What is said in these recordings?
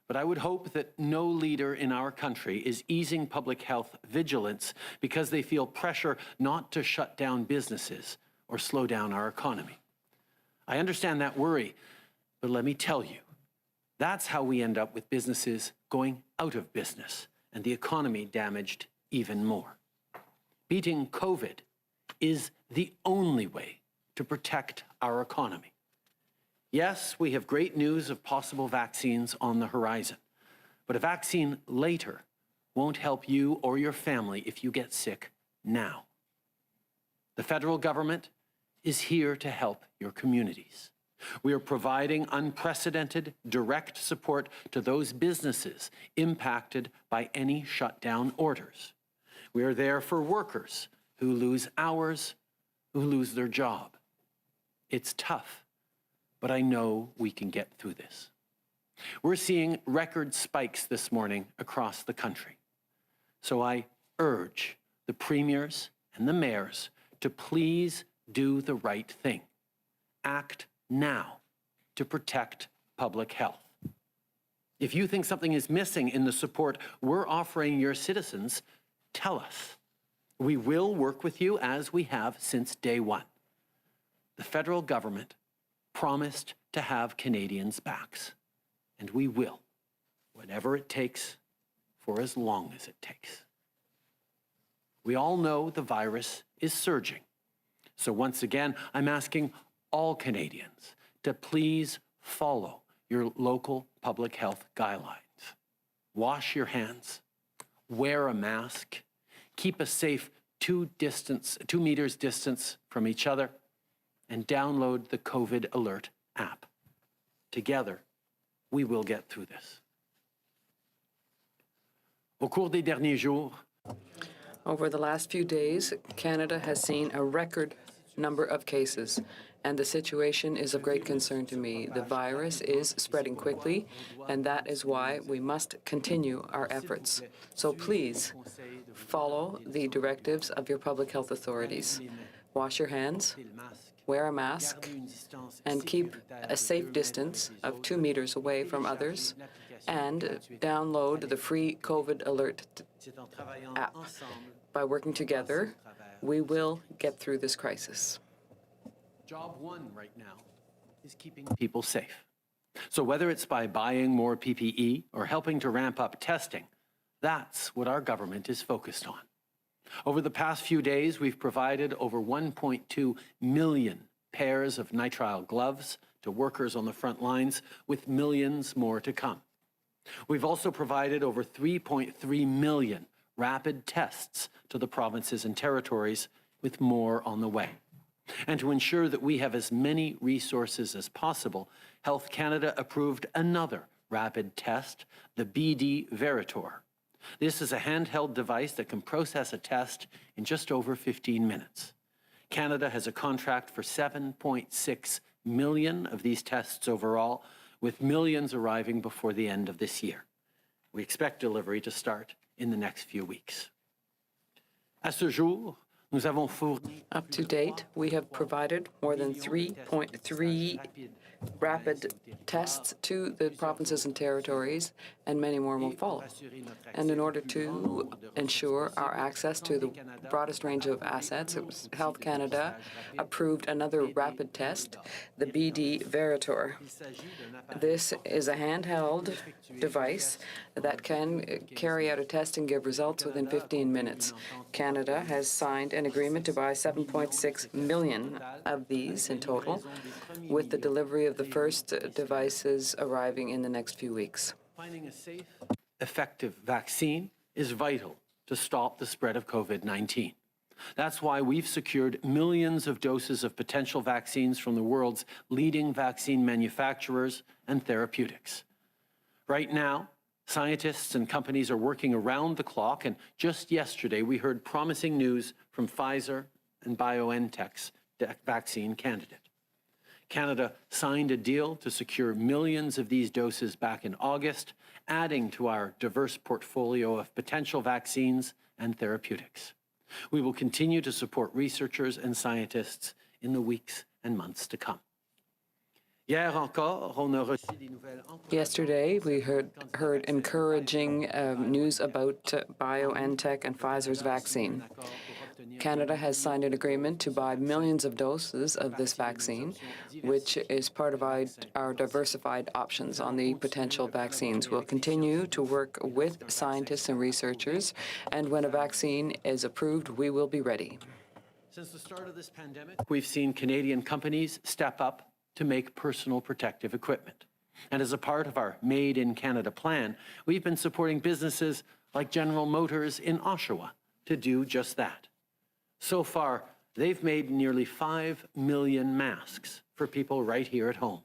But I would hope that no leader in our country is easing public health vigilance because they feel pressure not to shut down businesses or slow down our economy. I understand that worry, but let me tell you, that's how we end up with businesses going out of business and the economy damaged even more. Beating COVID is the only way to protect our economy. Yes, we have great news of possible vaccines on the horizon, but a vaccine later won't help you or your family if you get sick now. The federal government is here to help your communities. We are providing unprecedented direct support to those businesses impacted by any shutdown orders. We are there for workers who lose hours, who lose their job. It's tough, but I know we can get through this. We're seeing record spikes this morning across the country. So I urge the premiers and the mayors to please do the right thing. Act now to protect public health. If you think something is missing in the support we're offering your citizens, tell us. We will work with you as we have since day one. The federal government promised to have Canadians' backs, and we will, whatever it takes, for as long as it takes. We all know the virus is surging, so once again, I'm asking all Canadians to please follow your local public health guidelines. Wash your hands, wear a mask, keep a safe 2 meters distance from each other, and download the COVID Alert app. Together, we will get through this. Au cours des derniers jours, over the last few days, Canada has seen a record number of cases, and the situation is of great concern to me. The virus is spreading quickly, and that is why we must continue our efforts. So please follow the directives of your public health authorities. Wash your hands, wear a mask, and keep a safe distance of 2 meters away from others, and download the free COVID Alert app. By working together, we will get through this crisis. Job one right now is keeping people safe. So whether it's by buying more PPE or helping to ramp up testing, that's what our government is focused on. Over the past few days, we've provided over 1.2 million pairs of nitrile gloves to workers on the front lines, with millions more to come. We've also provided over 3.3 million rapid tests to the provinces and territories, with more on the way. And to ensure that we have as many resources as possible, Health Canada approved another rapid test, the BD Veritor. This is a handheld device that can process a test in just over 15 minutes. Canada has a contract for 7.6 million of these tests overall, with millions arriving before the end of this year. We expect delivery to start in the next few weeks. À ce jour, nous avons fourni... Up to date, we have provided more than 3.3 rapid tests to the provinces and territories, and many more will follow. And in order to ensure our access to the broadest range of assets, Health Canada approved another rapid test, the BD Veritor. This is a handheld device that can carry out a test and give results within 15 minutes. Canada has signed an agreement to buy 7.6 million of these in total, with the delivery of the first devices arriving in the next few weeks. Finding a safe, effective vaccine is vital to stop the spread of COVID-19. That's why we've secured millions of doses of potential vaccines from the world's leading vaccine manufacturers and therapeutics. Right now, scientists and companies are working around the clock, and just yesterday we heard promising news from Pfizer and BioNTech's vaccine candidate. Canada signed a deal to secure millions of these doses back in August, adding to our diverse portfolio of potential vaccines and therapeutics. We will continue to support researchers and scientists in the weeks and months to come. Hier encore, on a reçu des nouvelles encourageantes. Yesterday, we heard encouraging news about BioNTech and Pfizer's vaccine. Canada has signed an agreement to buy millions of doses of this vaccine, which is part of our diversified options on the potential vaccines. We'll continue to work with scientists and researchers, and when a vaccine is approved, we will be ready. Since the start of this pandemic, we've seen Canadian companies step up to make personal protective equipment. And as a part of our Made in Canada plan, we've been supporting businesses like General Motors in Oshawa to do just that. So far, they've made nearly 5 million masks for people right here at home.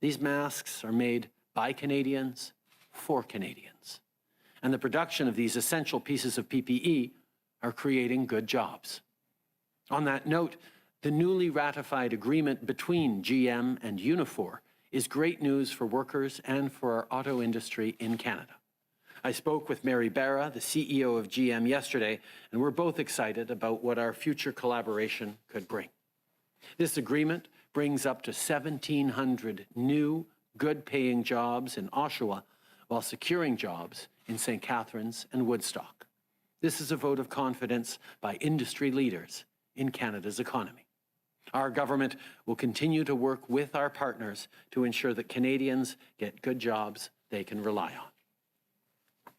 These masks are made by Canadians for Canadians. And the production of these essential pieces of PPE are creating good jobs. On that note, the newly ratified agreement between GM and Unifor is great news for workers and for our auto industry in Canada. I spoke with Mary Barra, the CEO of GM, yesterday, and we're both excited about what our future collaboration could bring. This agreement brings up to 1,700 new, good-paying jobs in Oshawa while securing jobs in St. Catharines and Woodstock. This is a vote of confidence by industry leaders in Canada's economy. Our government will continue to work with our partners to ensure that Canadians get good jobs they can rely on.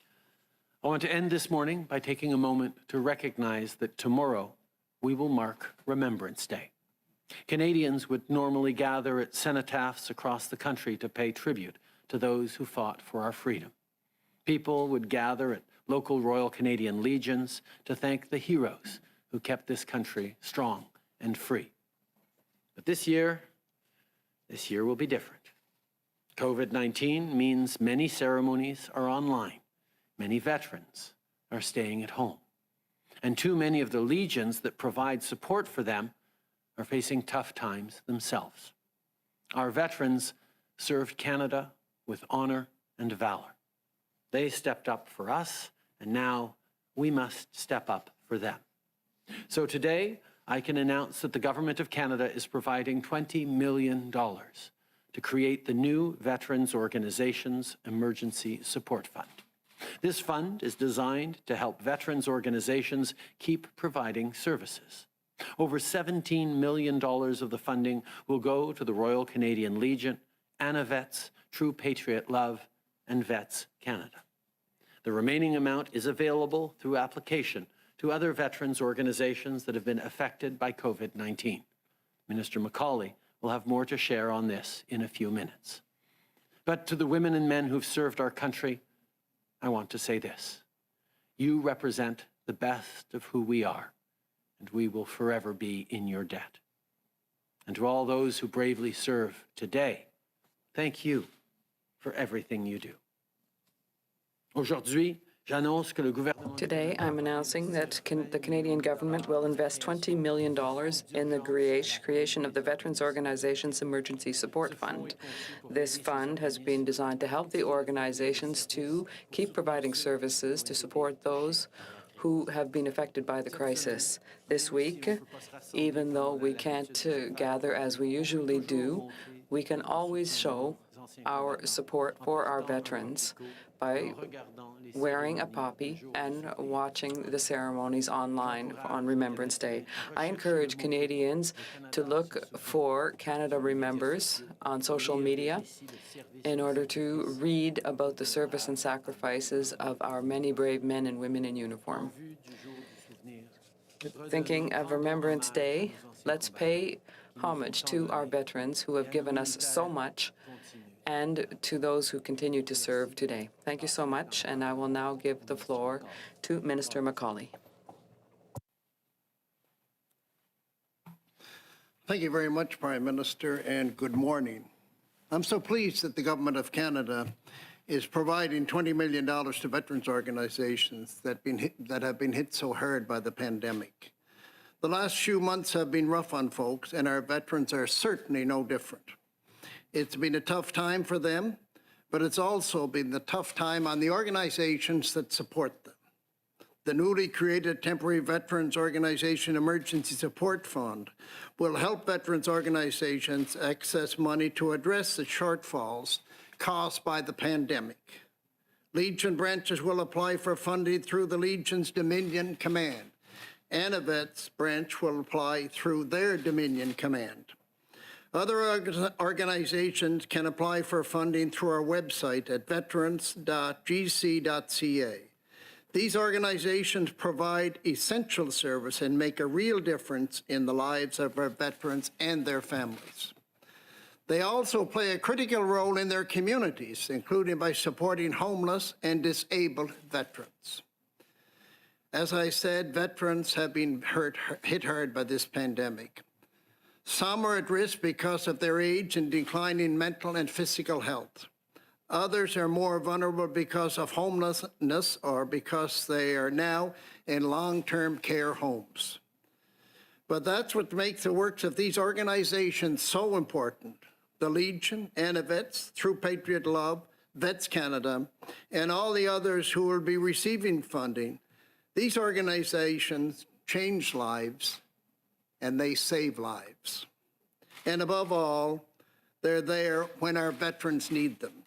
I want to end this morning by taking a moment to recognize that tomorrow we will mark Remembrance Day. Canadians would normally gather at cenotaphs across the country to pay tribute to those who fought for our freedom. People would gather at local Royal Canadian Legions to thank the heroes who kept this country strong and free. But this year will be different. COVID-19 means many ceremonies are online. Many veterans are staying at home. And too many of the legions that provide support for them are facing tough times themselves. Our veterans served Canada with honor and valor. They stepped up for us, and now we must step up for them. So today, I can announce that the Government of Canada is providing $20 million to create the new Veterans Organizations Emergency Support Fund. This fund is designed to help veterans organizations keep providing services. Over $17 million of the funding will go to the Royal Canadian Legion, ANAVETS, True Patriot Love, and Vets Canada. The remaining amount is available through application to other veterans organizations that have been affected by COVID-19. Minister McCauley will have more to share on this in a few minutes. But to the women and men who've served our country, I want to say this. You represent the best of who we are, and we will forever be in your debt. And to all those who bravely serve today, thank you for everything you do. Aujourd'hui, j'annonce que le gouvernement... Today, I'm announcing that the Canadian government will invest $20 million in the creation of the Veterans Organizations Emergency Support Fund. This fund has been designed to help the organizations to keep providing services to support those who have been affected by the crisis. This week, even though we can't gather as we usually do, we can always show our support for our veterans by wearing a poppy and watching the ceremonies online on Remembrance Day. I encourage Canadians to look for Canada Remembers on social media in order to read about the service and sacrifices of our many brave men and women in uniform. Thinking of Remembrance Day, let's pay homage to our veterans who have given us so much and to those who continue to serve today. Thank you so much, and I will now give the floor to Minister McCauley. Thank you very much, Prime Minister, and good morning. I'm so pleased that the Government of Canada is providing $20 million to veterans organizations that have been hit so hard by the pandemic. The last few months have been rough on folks, and our veterans are certainly no different. It's been a tough time for them, but it's also been the tough time on the organizations that support them. The newly created Temporary Veterans Organization Emergency Support Fund will help veterans organizations access money to address the shortfalls caused by the pandemic. Legion branches will apply for funding through the Legion's Dominion Command. ANAVET's branch will apply through their Dominion Command. Other organizations can apply for funding through our website at veterans.gc.ca. These organizations provide essential service and make a real difference in the lives of our veterans and their families. They also play a critical role in their communities, including by supporting homeless and disabled veterans. As I said, veterans have been hit hard by this pandemic. Some are at risk because of their age and declining mental and physical health. Others are more vulnerable because of homelessness or because they are now in long-term care homes. But that's what makes the works of these organizations so important. The Legion, ANAVETS, Through Patriot Love, Vets Canada, and all the others who will be receiving funding. These organizations change lives and they save lives. And above all, they're there when our veterans need them.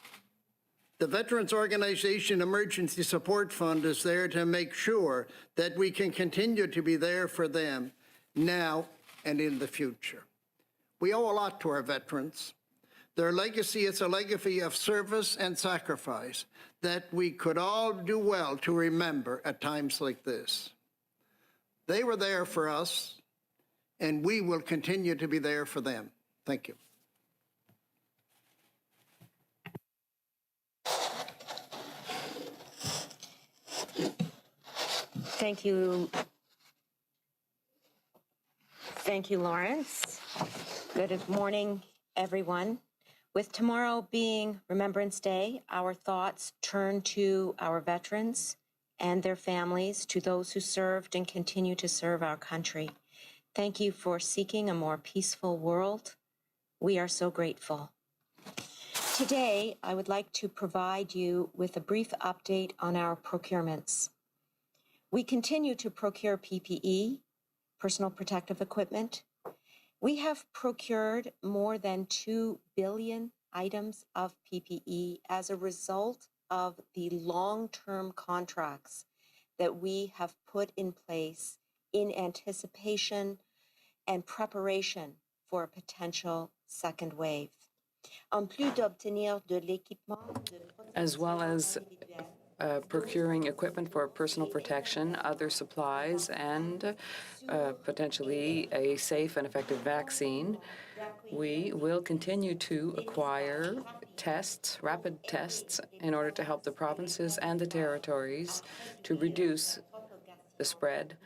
The Veterans Organization Emergency Support Fund is there to make sure that we can continue to be there for them now and in the future. We owe a lot to our veterans. Their legacy is a legacy of service and sacrifice that we could all do well to remember at times like this. They were there for us, and we will continue to be there for them. Thank you. Thank you. Thank you, Lawrence. Good morning, everyone. With tomorrow being Remembrance Day, our thoughts turn to our veterans and their families, to those who served and continue to serve our country. Thank you for seeking a more peaceful world. We are so grateful. Today, I would like to provide you with a brief update on our procurements. We continue to procure PPE, personal protective equipment. We have procured more than 2 billion items of PPE as a result of the long-term contracts that we have put in place in anticipation and preparation for a potential second wave. As well as procuring equipment for personal protection, other supplies, and potentially a safe and effective vaccine, we will continue to acquire tests, rapid tests, in order to help the provinces and the territories to reduce the spread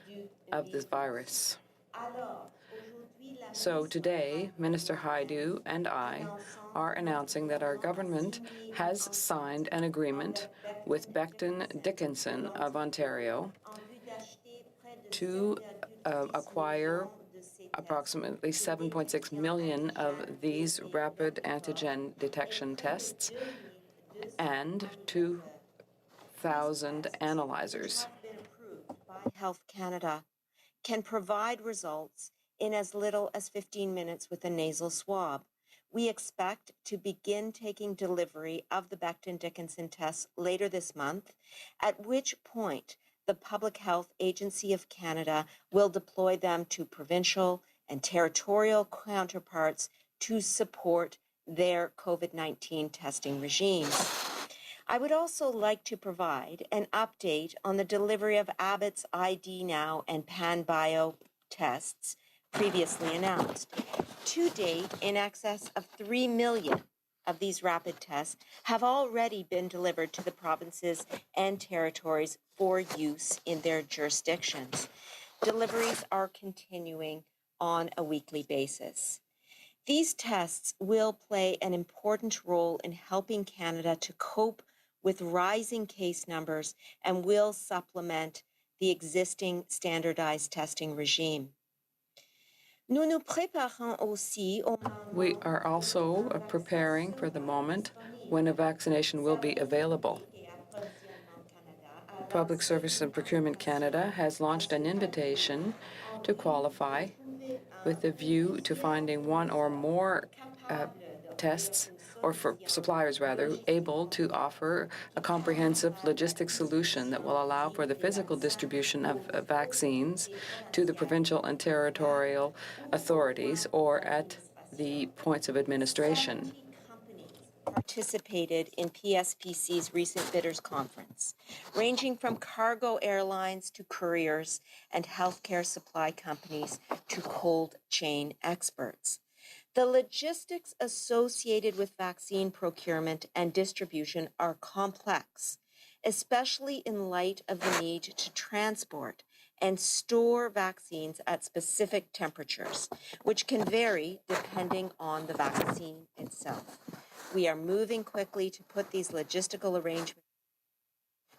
of this virus. So today, Minister Hajdu and I are announcing that our government has signed an agreement with Becton Dickinson of Ontario to acquire approximately 7.6 million of these rapid antigen detection tests and 2,000 analyzers. Health Canada can provide results in as little as 15 minutes with a nasal swab. We expect to begin taking delivery of the Becton Dickinson tests later this month, at which point the Public Health Agency of Canada will deploy them to provincial and territorial counterparts to support their COVID-19 testing regimes. I would also like to provide an update on the delivery of Abbott's ID Now and PanBio tests previously announced. To date, in excess of 3 million of these rapid tests have already been delivered to the provinces and territories for use in their jurisdictions. Deliveries are continuing on a weekly basis. These tests will play an important role in helping Canada to cope with rising case numbers and will supplement the existing standardized testing regime. We are also preparing for the moment when a vaccination will be available. Public Service and Procurement Canada has launched an invitation to qualify with a view to finding one or more tests, or for suppliers rather, able to offer a comprehensive logistics solution that will allow for the physical distribution of vaccines to the provincial and territorial authorities or at the points of administration. Participated in PSPC's recent bidders conference, ranging from cargo airlines to couriers and healthcare supply companies to cold chain experts. The logistics associated with vaccine procurement and distribution are complex, especially in light of the need to transport and store vaccines at specific temperatures, which can vary depending on the vaccine itself. We are moving quickly to put these logistical arrangements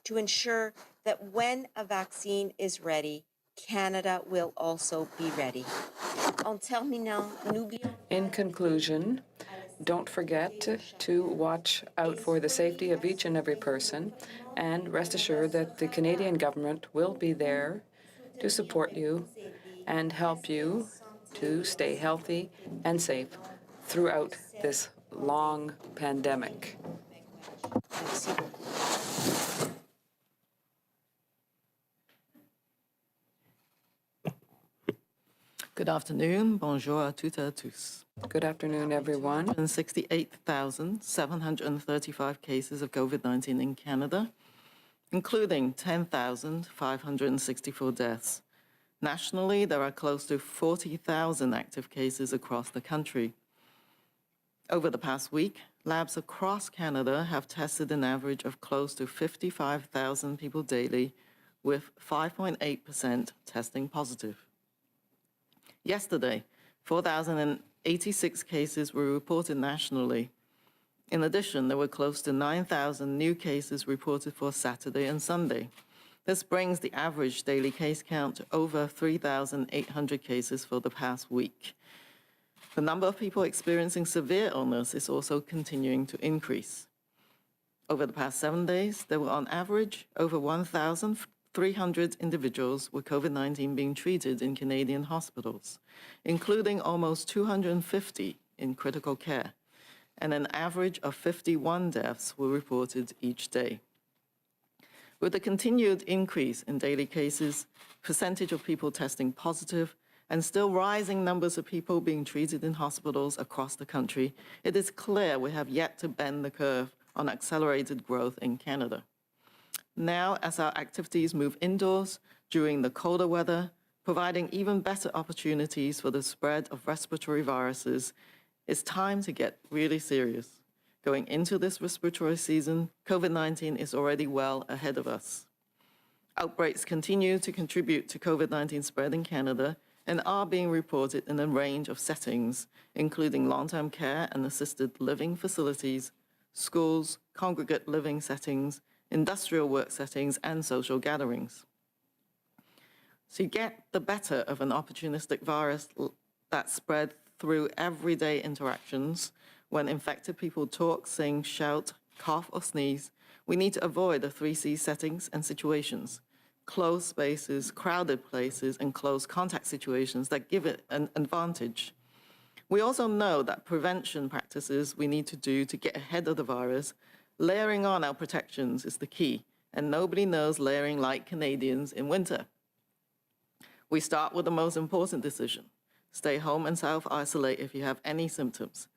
to ensure that when a vaccine is ready, Canada will also be ready. In conclusion, don't forget to watch out for the safety of each and every person, and rest assured that the Canadian government will be there to support you and help you to stay healthy and safe throughout this long pandemic. Good afternoon. Bonjour à toutes et à tous. Good afternoon, everyone. 68,735 cases of COVID-19 in Canada, including 10,564 deaths. Nationally, there are close to 40,000 active cases across the country. Over the past week, labs across Canada have tested an average of close to 55,000 people daily, with 5.8% testing positive. Yesterday, 4,086 cases were reported nationally. In addition, there were close to 9,000 new cases reported for Saturday and Sunday. This brings the average daily case count to over 3,800 cases for the past week. The number of people experiencing severe illness is also continuing to increase. Over the past 7 days, there were on average over 1,300 individuals with COVID-19 being treated in Canadian hospitals, including almost 250 in critical care, and an average of 51 deaths were reported each day. With the continued increase in daily cases, percentage of people testing positive, and still rising numbers of people being treated in hospitals across the country, it is clear we have yet to bend the curve on accelerated growth in Canada. Now, as our activities move indoors during the colder weather, providing even better opportunities for the spread of respiratory viruses, it's time to get really serious. Going into this respiratory season, COVID-19 is already well ahead of us. Outbreaks continue to contribute to COVID-19 spread in Canada and are being reported in a range of settings, including long-term care and assisted living facilities, schools, congregate living settings, industrial work settings, and social gatherings. So you get the better of an opportunistic virus that spread through everyday interactions. When infected people talk, sing, shout, cough, or sneeze, we need to avoid the 3C settings and situations: closed spaces, crowded places, and close contact situations that give it an advantage. We also know that prevention practices we need to do to get ahead of the virus, layering on our protections, is the key, and nobody knows layering like Canadians in winter. We start with the most important decision: stay home and self-isolate if you have any symptoms.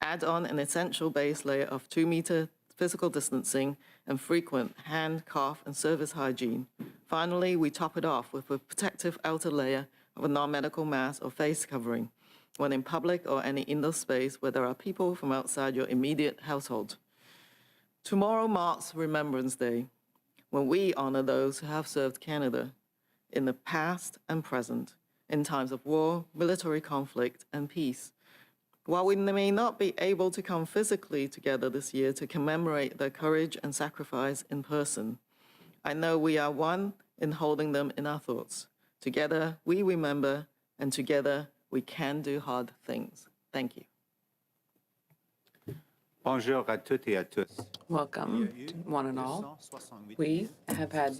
Add on an essential base layer of 2-meter physical distancing and frequent hand, cough, and surface hygiene. Finally, we top it off with a protective outer layer of a non-medical mask or face covering when in public or any indoor space where there are people from outside your immediate household. Tomorrow marks Remembrance Day, when we honor those who have served Canada in the past and present, in times of war, military conflict, and peace. While we may not be able to come physically together this year to commemorate their courage and sacrifice in person, I know we are one in holding them in our thoughts. Together, we remember, and together, we can do hard things. Thank you. Bonjour à toutes et à tous. Welcome, to one and all. We have or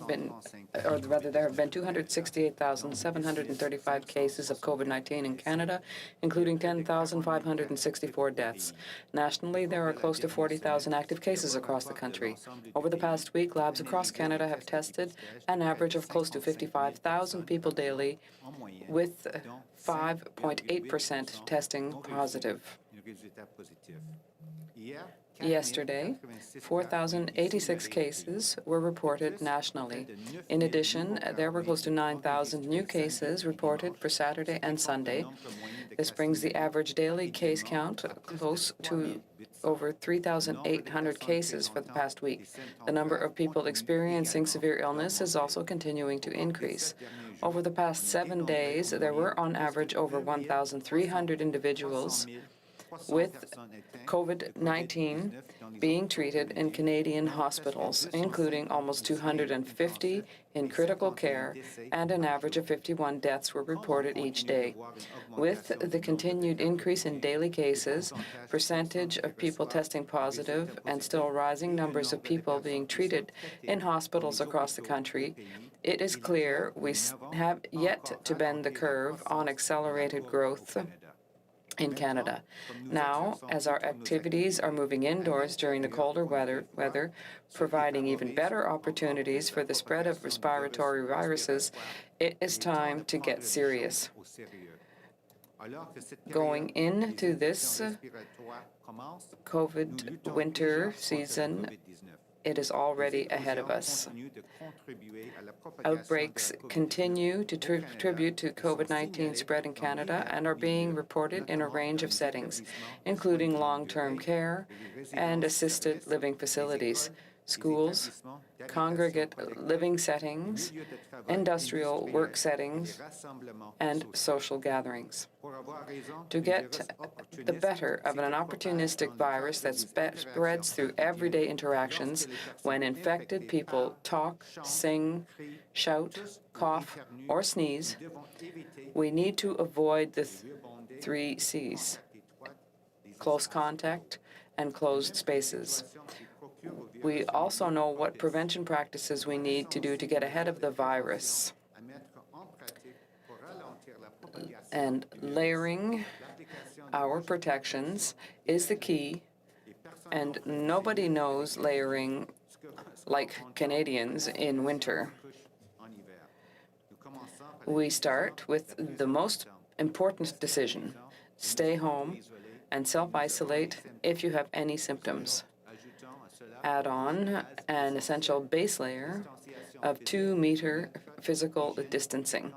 rather, there have been 268,735 cases of COVID-19 in Canada, including 10,564 deaths. Nationally, there are close to 40,000 active cases across the country. Over the past week, labs across Canada have tested an average of close to 55,000 people daily, with 5.8% testing positive. Yesterday, 4,086 cases were reported nationally. In addition, there were close to 9,000 new cases reported for Saturday and Sunday. This brings the average daily case count close to over 3,800 cases for the past week. The number of people experiencing severe illness is also continuing to increase. Over the past 7 days, there were on average over 1,300 individuals with COVID-19 being treated in Canadian hospitals, including almost 250 in critical care, and an average of 51 deaths were reported each day. With the continued increase in daily cases, percentage of people testing positive, and still rising numbers of people being treated in hospitals across the country, it is clear we have yet to bend the curve on accelerated growth in Canada. Now, as our activities are moving indoors during the colder weather, providing even better opportunities for the spread of respiratory viruses, it is time to get serious. Going into this COVID winter season, it is already ahead of us. Outbreaks continue to contribute to COVID-19 spread in Canada and are being reported in a range of settings, including long-term care and assisted living facilities, schools, congregate living settings, industrial work settings, and social gatherings. To get the better of an opportunistic virus that spreads through everyday interactions, when infected people talk, sing, shout, cough, or sneeze, we need to avoid the 3 C's: close contact and closed spaces. We also know what prevention practices we need to do to get ahead of the virus. And layering our protections is the key, and nobody knows layering like Canadians in winter. We start with the most important decision: stay home and self-isolate if you have any symptoms. Add on an essential base layer of 2-meter physical distancing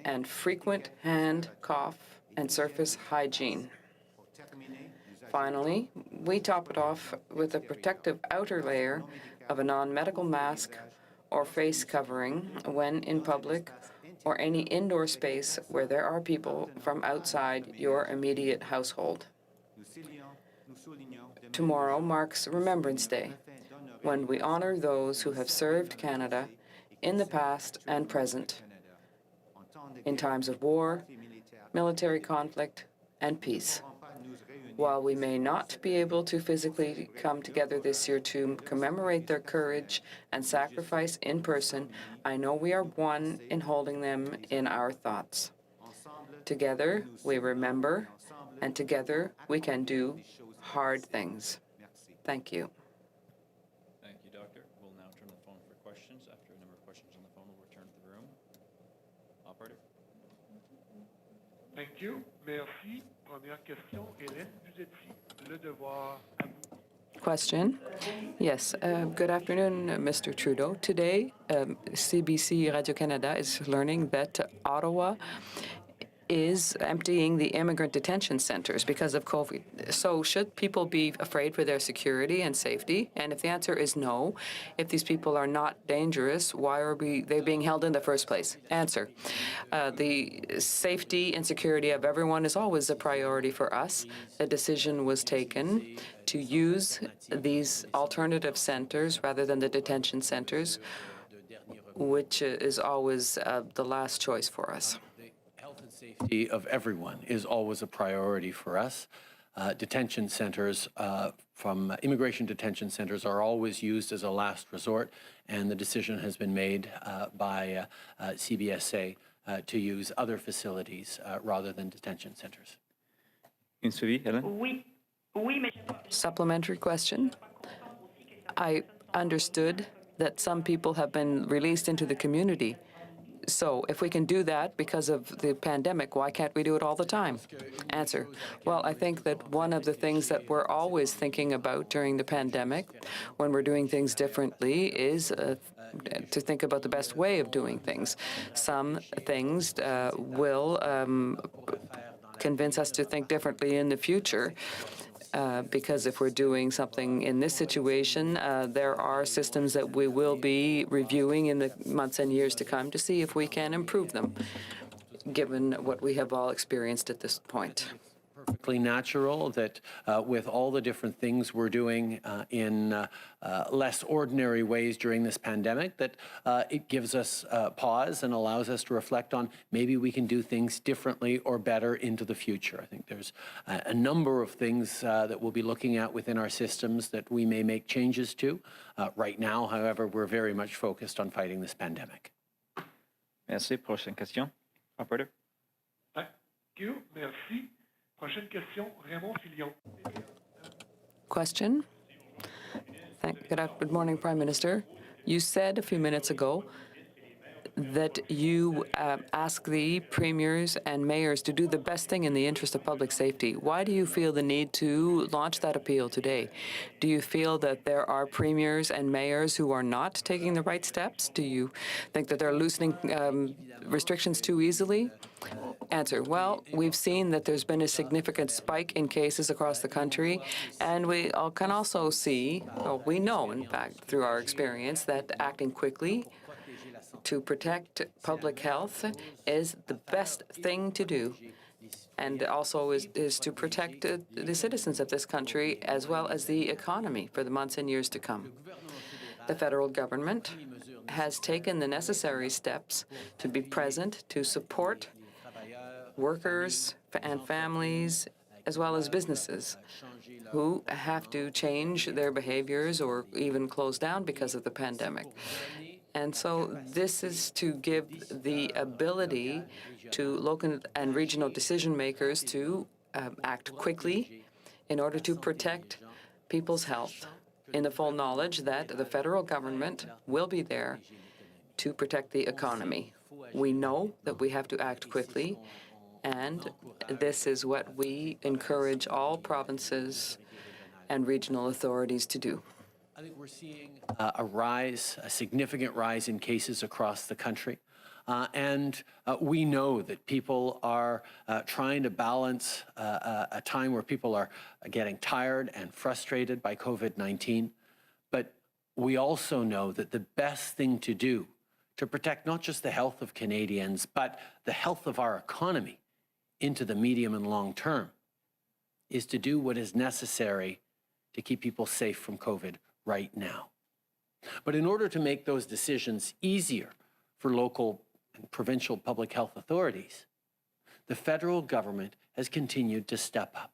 and frequent hand, cough, and surface hygiene. Finally, we top it off with a protective outer layer of a non-medical mask or face covering when in public or any indoor space where there are people from outside your immediate household. Tomorrow marks Remembrance Day, when we honor those who have served Canada in the past and present, in times of war, military conflict, and peace. While we may not be able to physically come together this year to commemorate their courage and sacrifice in person, I know we are one in holding them in our thoughts. Together, we remember, and together we can do hard things. Thank you. Thank you, Doctor. We'll now turn the phone for questions. After a number of questions on the phone, we'll return to the room. Operator. Thank you. Merci. Première question, Hélène Buzetti. Le devoir à vous. Question. Yes. Good afternoon, Mr. Trudeau. Today, CBC Radio-Canada is learning that Ottawa is emptying the immigrant detention centers because of COVID. So should people be afraid for their security and safety? And if the answer is no, if these people are not dangerous, why are they being held in the first place? Answer. The safety and security of everyone is always a priority for us. A decision was taken to use these alternative centers rather than the detention centers, which is always the last choice for us. Safety of everyone is always a priority for us. Detention centers from immigration detention centers are always used as a last resort, and the decision has been made by CBSA to use other facilities rather than detention centers. Une suivi, Hélène? Supplementary question. I understood that some people have been released into the community. So if we can do that because of the pandemic, why can't we do it all the time? Answer. Well, I think that one of the things that we're always thinking about during the pandemic when we're doing things differently is to think about the best way of doing things. Some things will convince us to think differently in the future. Because if we're doing something in this situation, there are systems that we will be reviewing in the months and years to come to see if we can improve them, given what we have all experienced at this point. Perfectly natural that with all the different things we're doing in less ordinary ways during this pandemic, that it gives us pause and allows us to reflect on maybe we can do things differently or better into the future. I think there's a number of things that we'll be looking at within our systems that we may make changes to. Right now, however, we're very much focused on fighting this pandemic. Merci. Prochaine question. Operator. Thank you. Merci. Prochaine question, Raymond Filion. Question. Good morning, Prime Minister. You said a few minutes ago that you ask the premiers and mayors to do the best thing in the interest of public safety. Why do you feel the need to launch that appeal today? Do you feel that there are premiers and mayors who are not taking the right steps? Do you think that they're loosening restrictions too easily? Answer. Well, we've seen that there's been a significant spike in cases across the country, and we can also see, well, we know, in fact, through our experience, that acting quickly to protect public health is the best thing to do, and also is to protect the citizens of this country as well as the economy for the months and years to come. The federal government has taken the necessary steps to be present to support workers and families as well as businesses who have to change their behaviors or even close down because of the pandemic. And so this is to give the ability to local and regional decision makers to act quickly in order to protect people's health in the full knowledge that the federal government will be there to protect the economy. We know that we have to act quickly, and this is what we encourage all provinces and regional authorities to do. I think we're seeing a significant rise in cases across the country. And we know that people are trying to balance a time where people are getting tired and frustrated by COVID-19. But we also know that the best thing to do to protect not just the health of Canadians, but the health of our economy into the medium and long term is to do what is necessary to keep people safe from COVID right now. But in order to make those decisions easier for local and provincial public health authorities, the federal government has continued to step up.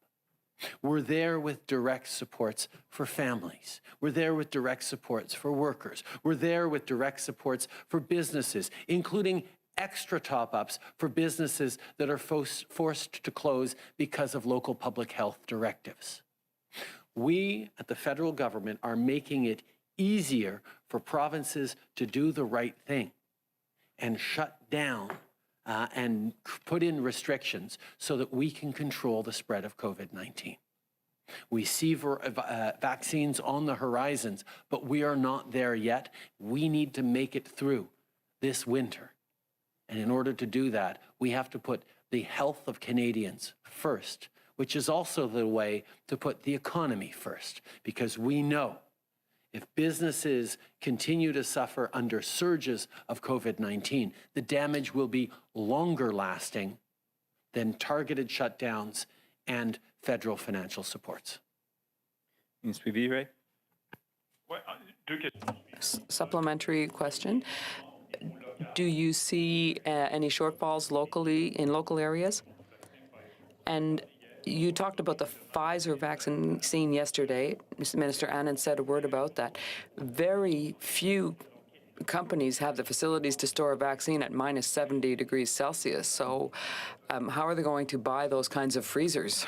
We're there with direct supports for families. We're there with direct supports for workers. We're there with direct supports for businesses, including extra top-ups for businesses that are forced to close because of local public health directives. We at the federal government are making it easier for provinces to do the right thing and shut down and put in restrictions so that we can control the spread of COVID-19. We see vaccines on the horizons, but we are not there yet. We need to make it through this winter. And in order to do that, we have to put the health of Canadians first, which is also the way to put the economy first, because we know if businesses continue to suffer under surges of COVID-19, the damage will be longer lasting than targeted shutdowns and federal financial supports. Une suivi, Ray? Ouais, deux questions. Supplementary question. Do you see any shortfalls locally in local areas? And You talked about the Pfizer vaccine yesterday. Minister Annan said a word about that. Very few companies have the facilities to store a vaccine at minus 70 degrees Celsius. So how are they going to buy those kinds of freezers?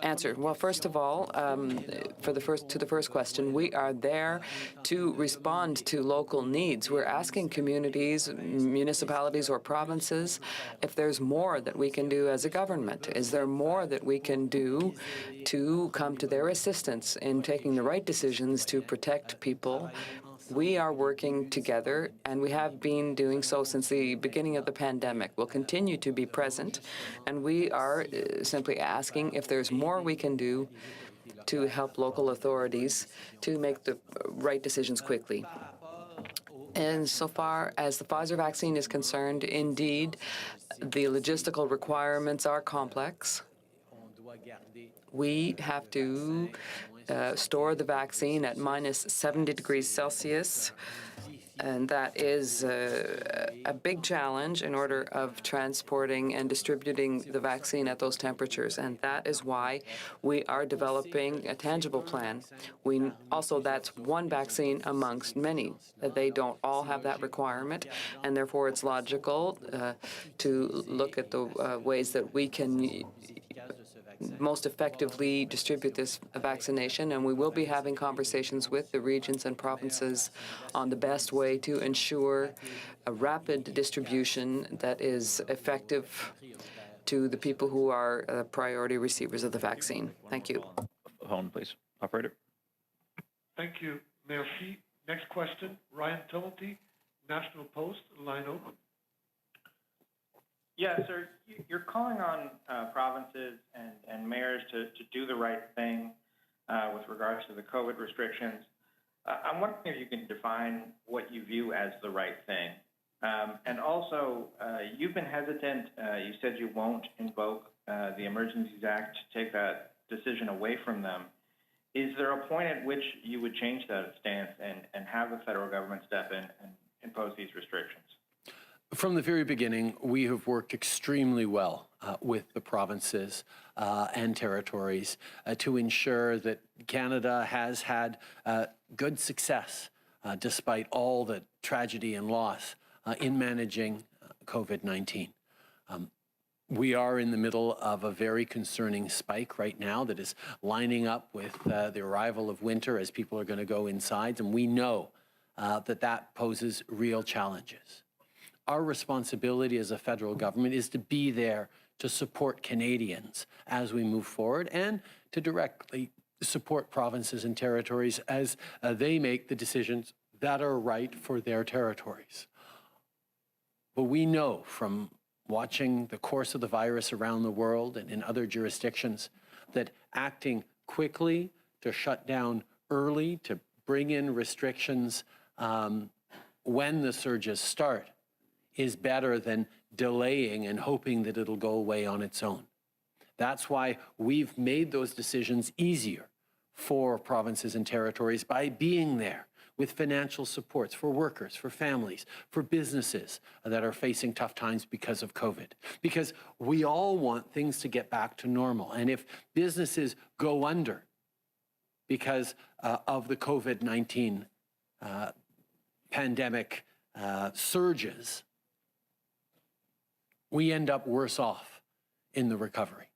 Answer. Well, first of all, to the first question, we are there to respond to local needs. We're asking communities, municipalities or provinces if there's more that we can do as a government. Is there more that we can do to come to their assistance in taking the right decisions to protect people? We are working together, and we have been doing so since the beginning of the pandemic. We'll continue to be present, and we are simply asking if there's more we can do to help local authorities to make the right decisions quickly. And so far as the Pfizer vaccine is concerned, indeed, the logistical requirements are complex. We have to store the vaccine at minus 70 degrees Celsius, and that is a big challenge in order of transporting and distributing the vaccine at those temperatures, and that is why we are developing a tangible plan. That's one vaccine amongst many. They don't all have that requirement, and therefore it's logical to look at the ways that we can most effectively distribute this vaccination, and we will be having conversations with the regions and provinces on the best way to ensure a rapid distribution that is effective to the people who are priority receivers of the vaccine. Thank you. Phone, please. Operator. Thank you. Merci. Next question, Ryan Tumulty, National Post, line open. Yeah, sir, you're calling on provinces and mayors to do the right thing with regards to the COVID restrictions. I'm wondering if you can define what you view as the right thing. And also, you've been hesitant. You said you won't invoke the Emergencies Act to take that decision away from them. Is there a point at which you would change that stance and have the federal government step in and impose these restrictions? From the very beginning, we have worked extremely well with the provinces and territories to ensure that Canada has had good success despite all the tragedy and loss in managing COVID-19. We are in the middle of a very concerning spike right now that is lining up with the arrival of winter as people are going to go inside, and we know that poses real challenges. Our responsibility as a federal government is to be there to support Canadians as we move forward and to directly support provinces and territories as they make the decisions that are right for their territories. But we know from watching the course of the virus around the world and in other jurisdictions that acting quickly to shut down early, to bring in restrictions when the surges start, is better than delaying and hoping that it'll go away on its own. That's why we've made those decisions easier for provinces and territories by being there with financial supports for workers, for families, for businesses that are facing tough times because of COVID. Because we all want things to get back to normal. And if businesses go under because of the COVID-19 pandemic surges, we end up worse off in the recovery.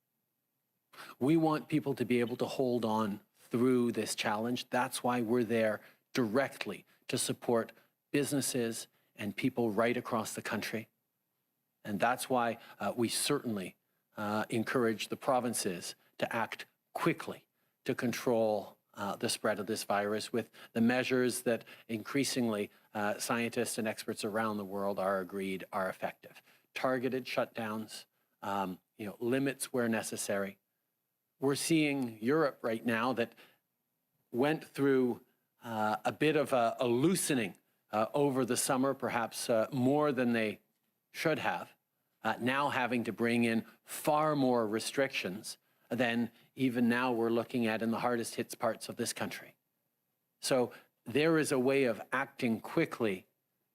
We want people to be able to hold on through this challenge. That's why we're there directly to support businesses and people right across the country. And that's why we certainly encourage the provinces to act quickly to control the spread of this virus with the measures that increasingly scientists and experts around the world are agreed are effective. Targeted shutdowns, limits where necessary. We're seeing Europe right now that went through a bit of a loosening over the summer, perhaps more than they should have, now having to bring in far more restrictions than even now we're looking at in the hardest hit parts of this country. So there is a way of acting quickly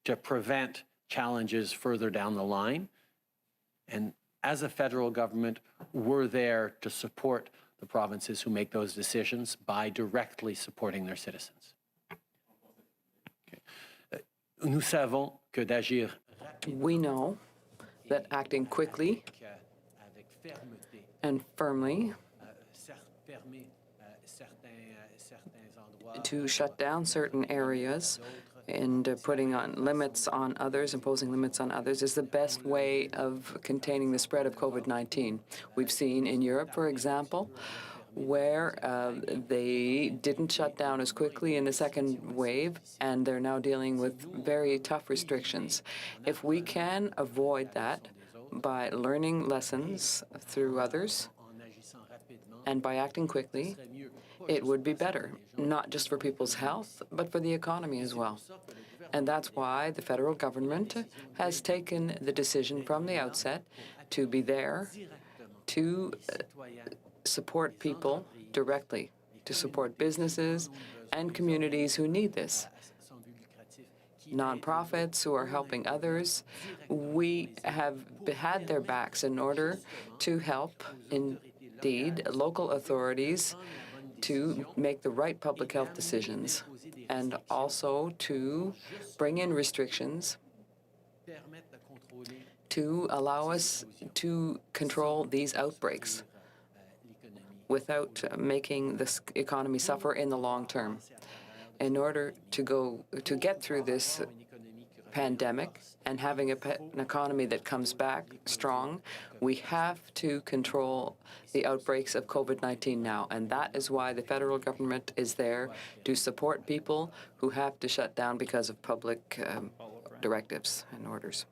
to prevent challenges further down the line. And as a federal government, we're there to support the provinces who make those decisions by directly supporting their citizens. Okay. Nous savons que d'agir We know that acting quickly avec fermeté and firmly permet certains endroits to shut down certain areas and putting on limits on others, imposing limits on others, is the best way of containing the spread of COVID-19. We've seen in Europe, for example, where they didn't shut down as quickly in the second wave, and they're now dealing with very tough restrictions. If we can avoid that by learning lessons through others and by acting quickly, it would be better, not just for people's health, but for the economy as well. And that's why the federal government has taken the decision from the outset to be there to support people directly, to support businesses and communities who need this. Nonprofits who are helping others, we have had their backs in order to help, indeed, local authorities to make the right public health decisions and also to bring in restrictions to allow us to control these outbreaks without making the economy suffer in the long term. In order to get through this pandemic and having an economy that comes back strong, we have to control the outbreaks of COVID-19 now. And that is why the federal government is there to support people who have to shut down because of public directives and orders.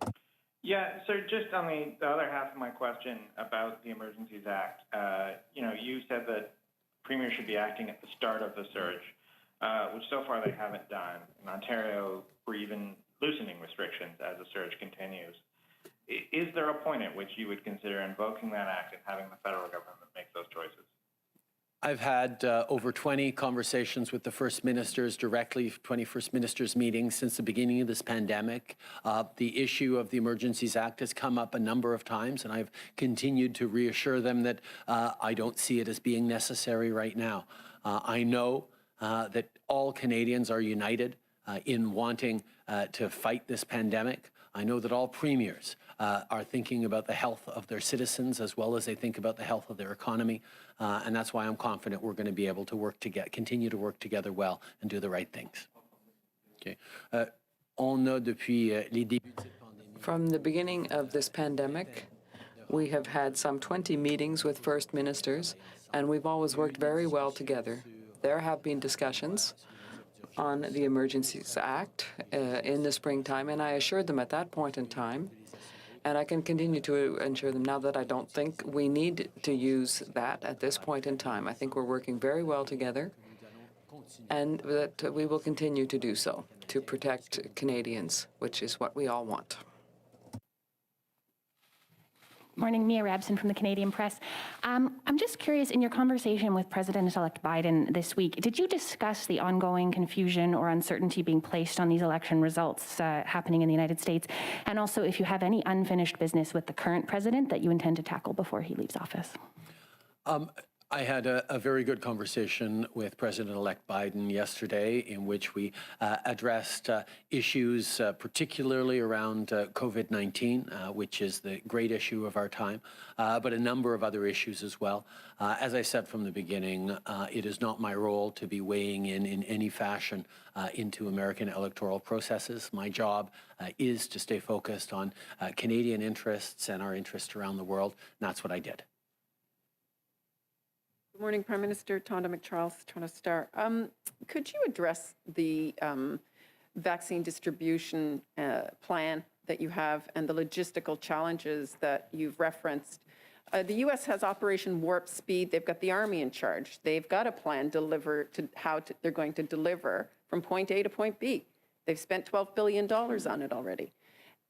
Yeah, so just on the other half of my question about the Emergencies Act, you said that premiers should be acting at the start of the surge, which so far they haven't done. In Ontario, we're even loosening restrictions as the surge continues. Is there a point at which you would consider invoking that act and having the federal government make those choices? I've had over 20 conversations with the First Ministers directly, 20 First Ministers meetings since the beginning of this pandemic. The issue of the Emergencies Act has come up a number of times, and I've continued to reassure them that I don't see it as being necessary right now. I know that all Canadians are united in wanting to fight this pandemic. I know that all premiers are thinking about the health of their citizens as well as they think about the health of their economy. And that's why I'm confident we're going to be able to continue to work together well and do the right things. Okay. From the beginning of this pandemic, we have had some 20 meetings with First Ministers, and we've always worked very well together. There have been discussions on the Emergencies Act in the springtime, and I assured them at that point in time, and I can continue to assure them now that I don't think we need to use that at this point in time. I think we're working very well together, and that we will continue to do so to protect Canadians, which is what we all want. Morning, Mia Rabson from the Canadian Press. I'm just curious, in your conversation with President-elect Biden this week, did you discuss the ongoing confusion or uncertainty being placed on these election results happening in the United States? And also, if you have any unfinished business with the current president that you intend to tackle before he leaves office? I had a very good conversation with President-elect Biden yesterday in which we addressed issues particularly around COVID-19, which is the great issue of our time, but a number of other issues as well. As I said from the beginning, it is not my role to be weighing in any fashion into American electoral processes. My job is to stay focused on Canadian interests and our interests around the world, and that's what I did. Good morning, Prime Minister. Tonda McCharles, Toronto Star. Could you address the vaccine distribution plan that you have and the logistical challenges that you've referenced? The U.S. has Operation Warp Speed. They've got the Army in charge. They've got a plan they're going to deliver from point A to point B. They've spent $12 billion on it already.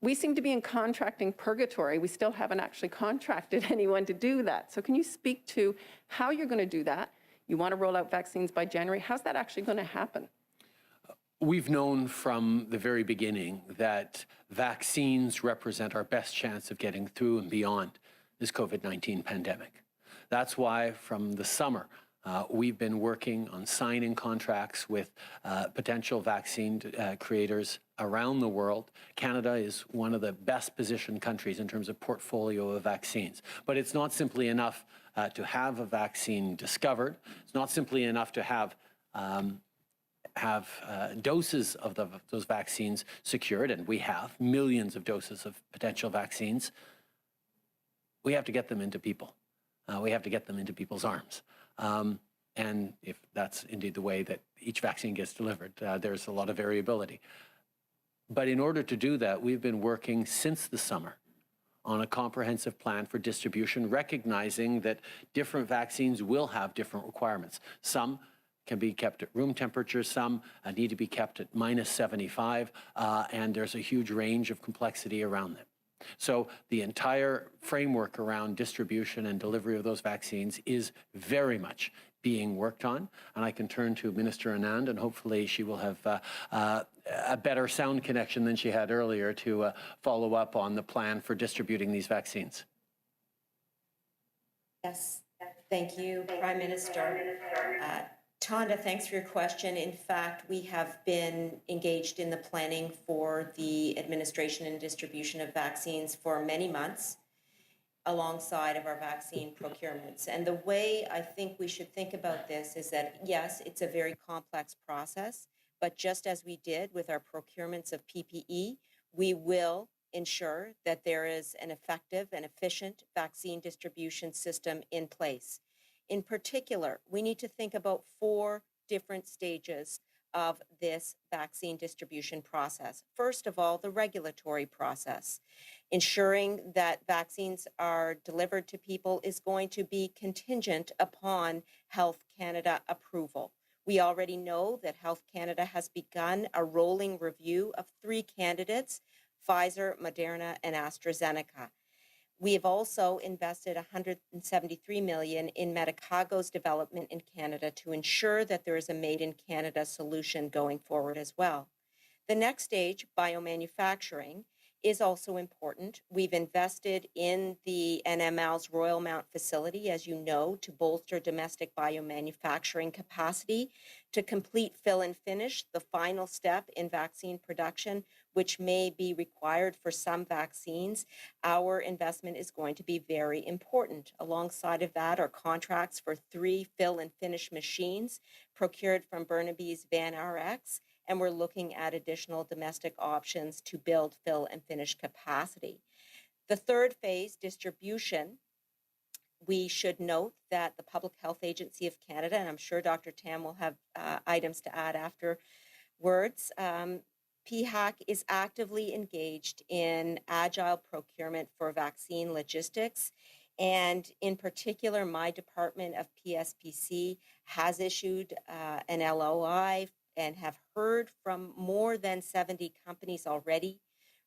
We seem to be in contracting purgatory. We still haven't actually contracted anyone to do that. So can you speak to how you're going to do that? You want to roll out vaccines by January. How's that actually going to happen? We've known from the very beginning that vaccines represent our best chance of getting through and beyond this COVID-19 pandemic. That's why from the summer, we've been working on signing contracts with potential vaccine creators around the world. Canada is one of the best positioned countries in terms of portfolio of vaccines. But it's not simply enough to have a vaccine discovered. It's not simply enough to have doses of those vaccines secured, and we have millions of doses of potential vaccines. We have to get them into people. We have to get them into people's arms. And if that's indeed the way that each vaccine gets delivered, there's a lot of variability. But in order to do that, we've been working since the summer on a comprehensive plan for distribution, recognizing that different vaccines will have different requirements. Some can be kept at room temperature, some need to be kept at -75, and there's a huge range of complexity around them. So the entire framework around distribution and delivery of those vaccines is very much being worked on. And I can turn to Minister Anand, and hopefully she will have a better sound connection than she had earlier to follow up on the plan for distributing these vaccines. Yes, thank you, Prime Minister. Tonda, thanks for your question. In fact, we have been engaged in the planning for the administration and distribution of vaccines for many months, alongside of our vaccine procurements. And the way I think we should think about this is that, yes, it's a very complex process, but just as we did with our procurements of PPE, we will ensure that there is an effective and efficient vaccine distribution system in place. In particular, we need to think about 4 different stages of this vaccine distribution process. First of all, the regulatory process. Ensuring that vaccines are delivered to people is going to be contingent upon Health Canada approval. We already know that Health Canada has begun a rolling review of 3 candidates, Pfizer, Moderna, and AstraZeneca. We have also invested $173 million in Medicago's development in Canada to ensure that there is a made-in-Canada solution going forward as well. The next stage, biomanufacturing, is also important. We've invested in the NML's Royal Mount facility, as you know, to bolster domestic biomanufacturing capacity, to complete fill and finish, the final step in vaccine production, which may be required for some vaccines. Our investment is going to be very important. Alongside of that are contracts for 3 fill and finish machines procured from Burnaby's Van RX, and we're looking at additional domestic options to build fill and finish capacity. The third phase, distribution, we should note that the Public Health Agency of Canada, and I'm sure Dr. Tam will have items to add afterwards, PHAC is actively engaged in agile procurement for vaccine logistics. And in particular, my department of PSPC has issued an LOI and have heard from more than 70 companies already,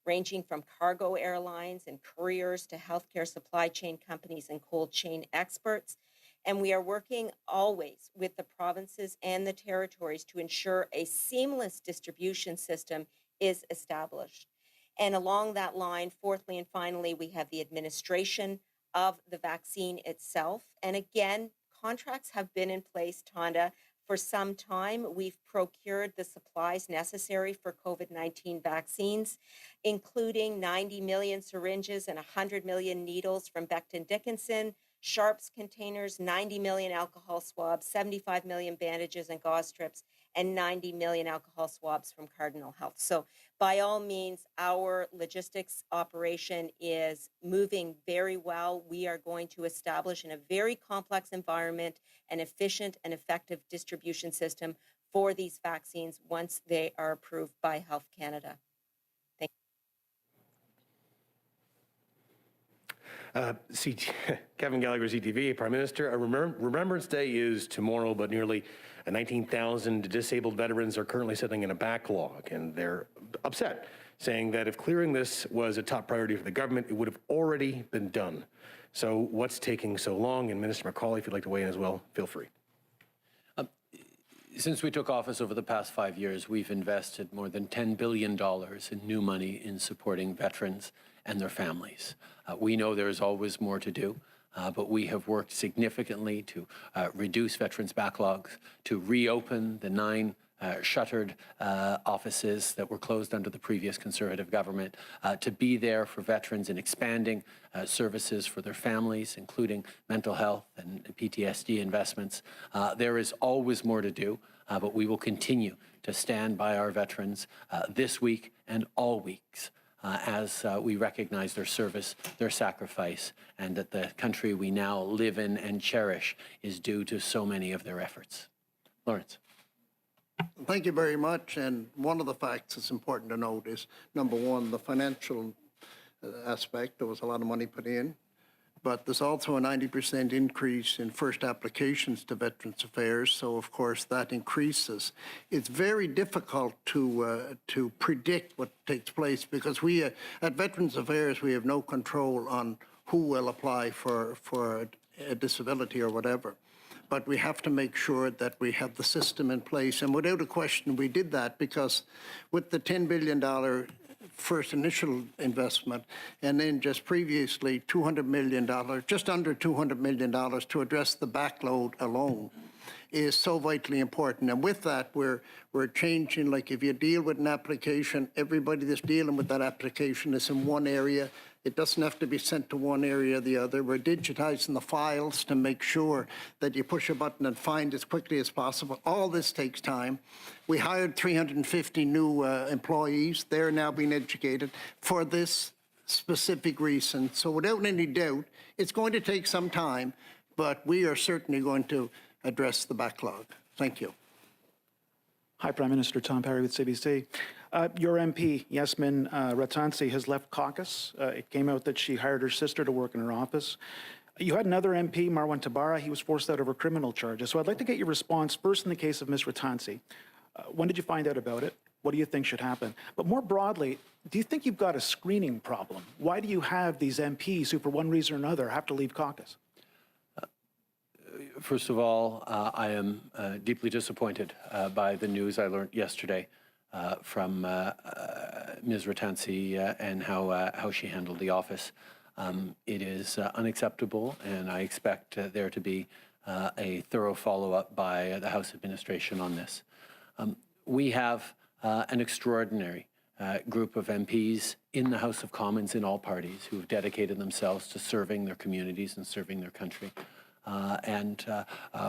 ranging from cargo airlines and couriers to healthcare supply chain companies and cold chain experts. And we are working always with the provinces and the territories to ensure a seamless distribution system is established. And along that line, fourthly and finally, we have the administration of the vaccine itself. And again, contracts have been in place, Tonda, for some time. We've procured the supplies necessary for COVID-19 vaccines, including 90 million syringes and 100 million needles from Becton Dickinson, Sharps containers, 90 million alcohol swabs, 75 million bandages and gauze strips, and 90 million alcohol swabs from Cardinal Health. So by all means, our logistics operation is moving very well. We are going to establish in a very complex environment an efficient and effective distribution system for these vaccines once they are approved by Health Canada. Thank you. Kevin Gallagher, CTV, Prime Minister. Remembrance Day is tomorrow, but nearly 19,000 disabled veterans are currently sitting in a backlog, and they're upset, saying that if clearing this was a top priority for the government, it would have already been done. So what's taking so long? And Minister McCauley, if you'd like to weigh in as well, feel free. Since we took office over the past 5 years, we've invested more than $10 billion in new money in supporting veterans and their families. We know there is always more to do, but we have worked significantly to reduce veterans' backlogs, to reopen the 9 shuttered offices that were closed under the previous Conservative government, to be there for veterans in expanding services for their families, including mental health and PTSD investments. There is always more to do, but we will continue to stand by our veterans this week and all weeks as we recognize their service, their sacrifice, and that the country we now live in and cherish is due to so many of their efforts. Lawrence. Thank you very much. And one of the facts that's important to note is, number one, the financial aspect. There was a lot of money put in, but there's also a 90% increase in first applications to Veterans Affairs. So, of course, that increases. It's very difficult to predict what takes place because we, at Veterans Affairs, we have no control on who will apply for a disability or whatever. But we have to make sure that we have the system in place. And without a question, we did that because with the $10 billion first initial investment, and then just previously $200 million, just under $200 million to address the backload alone is so vitally important. And with that, we're changing, like if you deal with an application, everybody that's dealing with that application is in one area. It doesn't have to be sent to one area or the other. We're digitizing the files to make sure that you push a button and find as quickly as possible. All this takes time. We hired 350 new employees. They're now being educated for this specific reason. So without any doubt, it's going to take some time, but we are certainly going to address the backlog. Thank you. Hi, Prime Minister. Tom Perry with CBC. Your MP, Yasmin Ratansi, has left caucus. It came out that she hired her sister to work in her office. You had another MP, Marwan Tabara. He was forced out over criminal charges. So I'd like to get your response first in the case of Ms. Ratansi. When did you find out about it? What do you think should happen? But more broadly, do you think you've got a screening problem? Why do you have these MPs who, for one reason or another, have to leave caucus? First of all, I am deeply disappointed by the news I learned yesterday from Ms. Ratansi and how she handled the office. It is unacceptable, and I expect there to be a thorough follow-up by the House administration on this. We have an extraordinary group of MPs in the House of Commons in all parties who have dedicated themselves to serving their communities and serving their country. And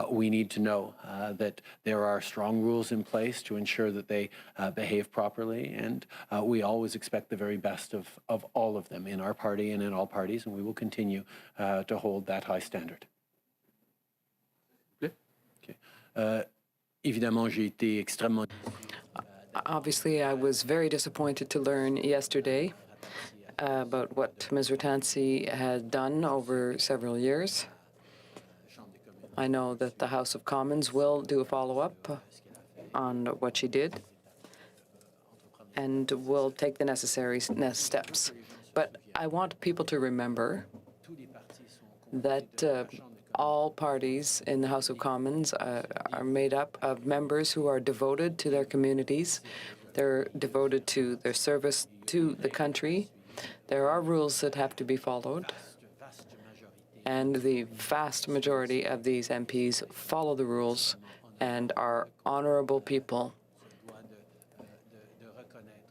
we need to know that there are strong rules in place to ensure that they behave properly, and we always expect the very best of all of them in our party and in all parties, and we will continue to hold that high standard. Okay. Évidemment, j'ai été extrêmement... Obviously, I was very disappointed to learn yesterday about what Ms. Ratansi had done over several years. I know that the House of Commons will do a follow-up on what she did and will take the necessary steps. But I want people to remember that all parties in the House of Commons are made up of members who are devoted to their communities. They're devoted to their service to the country. There are rules that have to be followed. And the vast majority of these MPs follow the rules and are honorable people.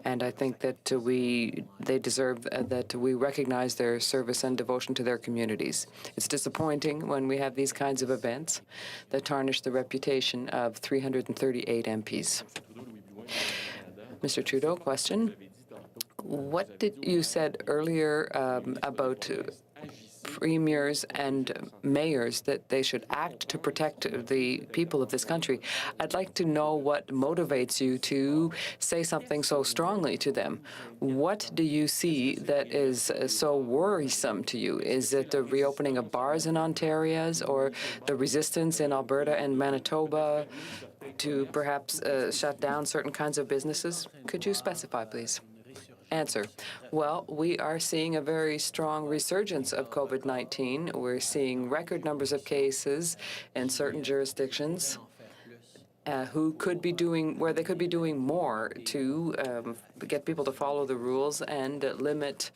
And I think that they deserve that we recognize their service and devotion to their communities. It's disappointing when we have these kinds of events that tarnish the reputation of 338 MPs. Mr. Trudeau, question. What did you said earlier about premiers and mayors that they should act to protect the people of this country? I'd like to know what motivates you to say something so strongly to them. What do you see that is so worrisome to you? Is it the reopening of bars in Ontario, or the resistance in Alberta and Manitoba to perhaps shut down certain kinds of businesses? Could you specify, please? Answer. Well, we are seeing a very strong resurgence of COVID-19. We're seeing record numbers of cases in certain jurisdictions. who could be doing, where they could be doing more to get people to follow the rules and limit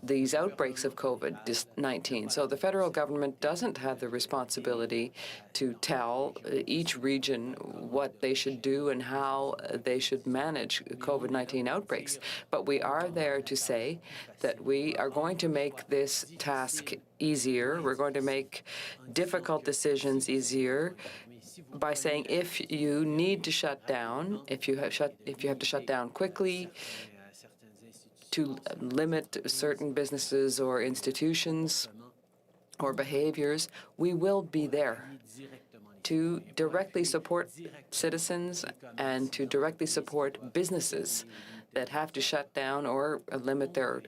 these outbreaks of COVID-19. So the federal government doesn't have the responsibility to tell each region what they should do and how they should manage COVID-19 outbreaks. But we are there to say that we are going to make this task easier. We're going to make difficult decisions easier by saying if you need to shut down, if you have to shut down quickly to limit certain businesses or institutions or behaviors, we will be there to directly support citizens and to directly support businesses that have to shut down or limit their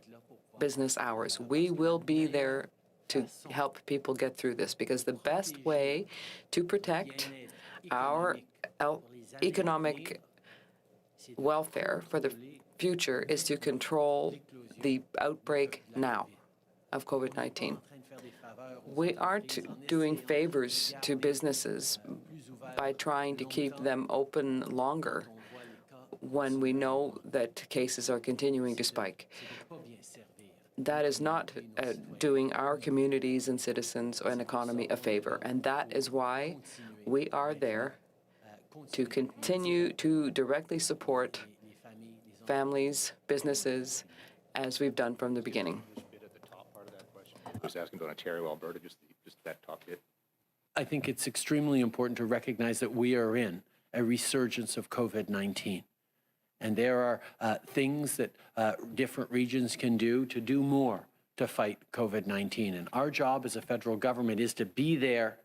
business hours. We will be there to help people get through this, because the best way to protect our economic welfare for the future is to control the outbreak now of COVID-19. We aren't doing favors to businesses by trying to keep them open longer when we know that cases are continuing to spike. That is not doing our communities and citizens and economy a favor. And that is why we are there to continue to directly support families, businesses, as we've done from the beginning. I was asking about Ontario, Alberta, just that top bit. I think it's extremely important to recognize that we are in a resurgence of COVID-19. And there are things that different regions can do to do more to fight COVID-19. And our job as a federal government is to be there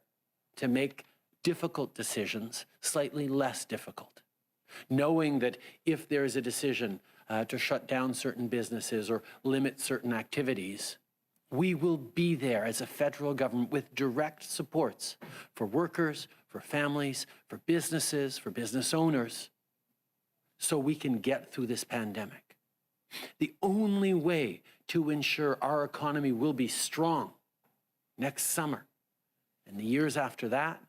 to make difficult decisions slightly less difficult, knowing that if there is a decision to shut down certain businesses or limit certain activities, we will be there as a federal government with direct supports for workers, for families, for businesses, for business owners, so we can get through this pandemic. The only way to ensure our economy will be strong next summer and the years after that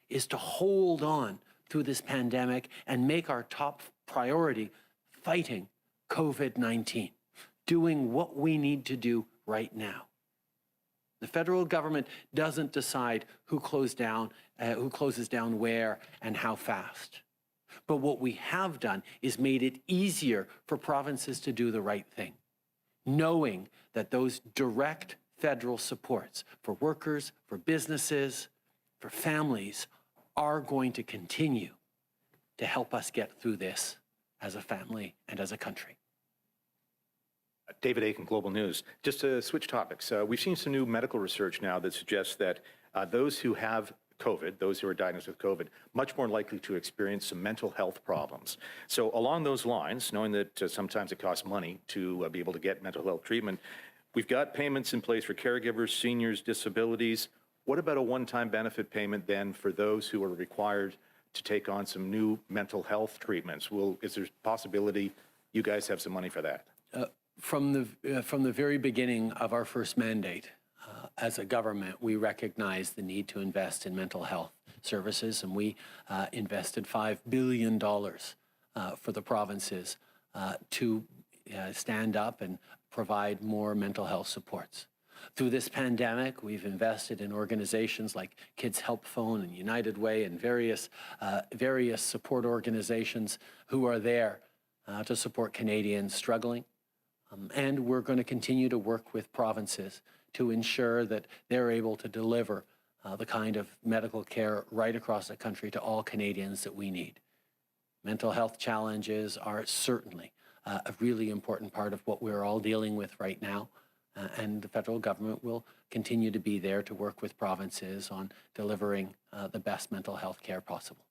is to hold on through this pandemic and make our top priority fighting COVID-19, doing what we need to do right now. The federal government doesn't decide who closes down where and how fast. But what we have done is made it easier for provinces to do the right thing, knowing that those direct federal supports for workers, for businesses, for families are going to continue to help us get through this as a family and as a country. David Aiken, Global News. Just to switch topics, we've seen some new medical research now that suggests that those who have COVID, those who are diagnosed with COVID, much more likely to experience some mental health problems. So along those lines, knowing that sometimes it costs money to be able to get mental health treatment, we've got payments in place for caregivers, seniors, disabilities. What about a one-time benefit payment then for those who are required to take on some new mental health treatments? Is there a possibility you guys have some money for that? From the very beginning of our first mandate, as a government, we recognized the need to invest in mental health services, and we invested $5 billion for the provinces to stand up and provide more mental health supports. Through this pandemic, we've invested in organizations like Kids Help Phone and United Way and various support organizations who are there to support Canadians struggling. And we're going to continue to work with provinces to ensure that they're able to deliver the kind of medical care right across the country to all Canadians that we need. Mental health challenges are certainly a really important part of what we're all dealing with right now, and the federal government will continue to be there to work with provinces on delivering the best mental health care possible.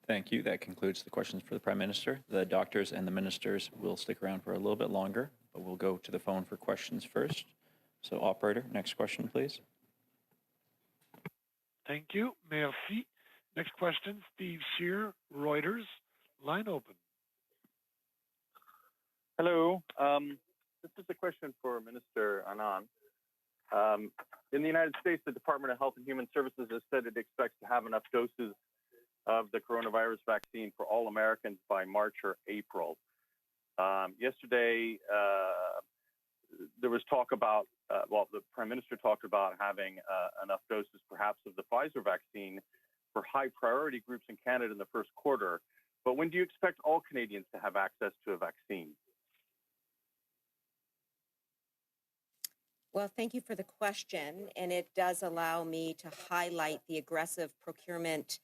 Thank you. That concludes the questions for the Prime Minister. The doctors and the ministers will stick around for a little bit longer, but we'll go to the phone for questions first. So, operator, next question, please. Thank you. Merci. Next question, Steve Shear, Reuters. Line open. Hello. This is a question for Minister Anand. In the United States, the Department of Health and Human Services has said it expects to have enough doses of the coronavirus vaccine for all Americans by March or April. Yesterday, there was talk about, the Prime Minister talked about having enough doses perhaps of the Pfizer vaccine for high priority groups in Canada in the first quarter. But when do you expect all Canadians to have access to a vaccine? Well, thank you for the question, and it does allow me to highlight the aggressive procurement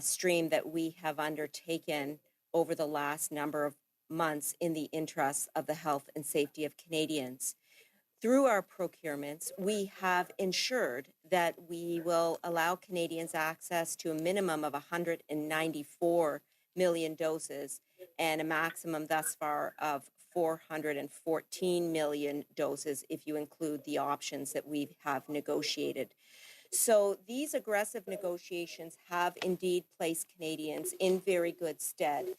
stream that we have undertaken over the last number of months in the interests of the health and safety of Canadians. Through our procurements, we have ensured that we will allow Canadians access to a minimum of 194 million doses and a maximum thus far of 414 million doses if you include the options that we have negotiated. So these aggressive negotiations have indeed placed Canadians in very good stead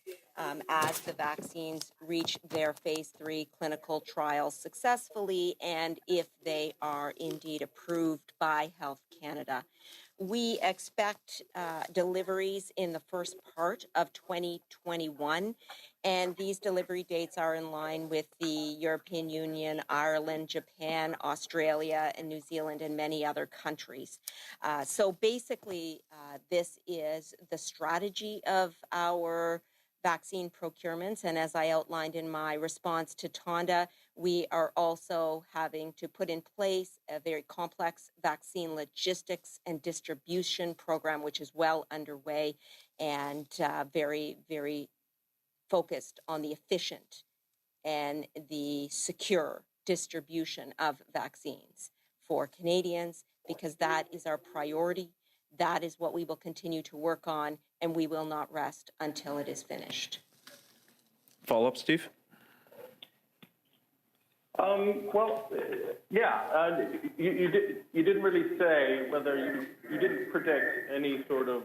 as the vaccines reach their phase 3 clinical trials successfully and if they are indeed approved by Health Canada. We expect deliveries in the first part of 2021, and these delivery dates are in line with the European Union, Ireland, Japan, Australia, and New Zealand, and many other countries. So basically, this is the strategy of our vaccine procurements, and as I outlined in my response to Tonda, we are also having to put in place a very complex vaccine logistics and distribution program, which is well underway and very, very focused on the efficient and the secure distribution of vaccines for Canadians, because that is our priority. That is what we will continue to work on, and we will not rest until it is finished. Follow-up, Steve? You didn't really say whether you didn't predict any sort of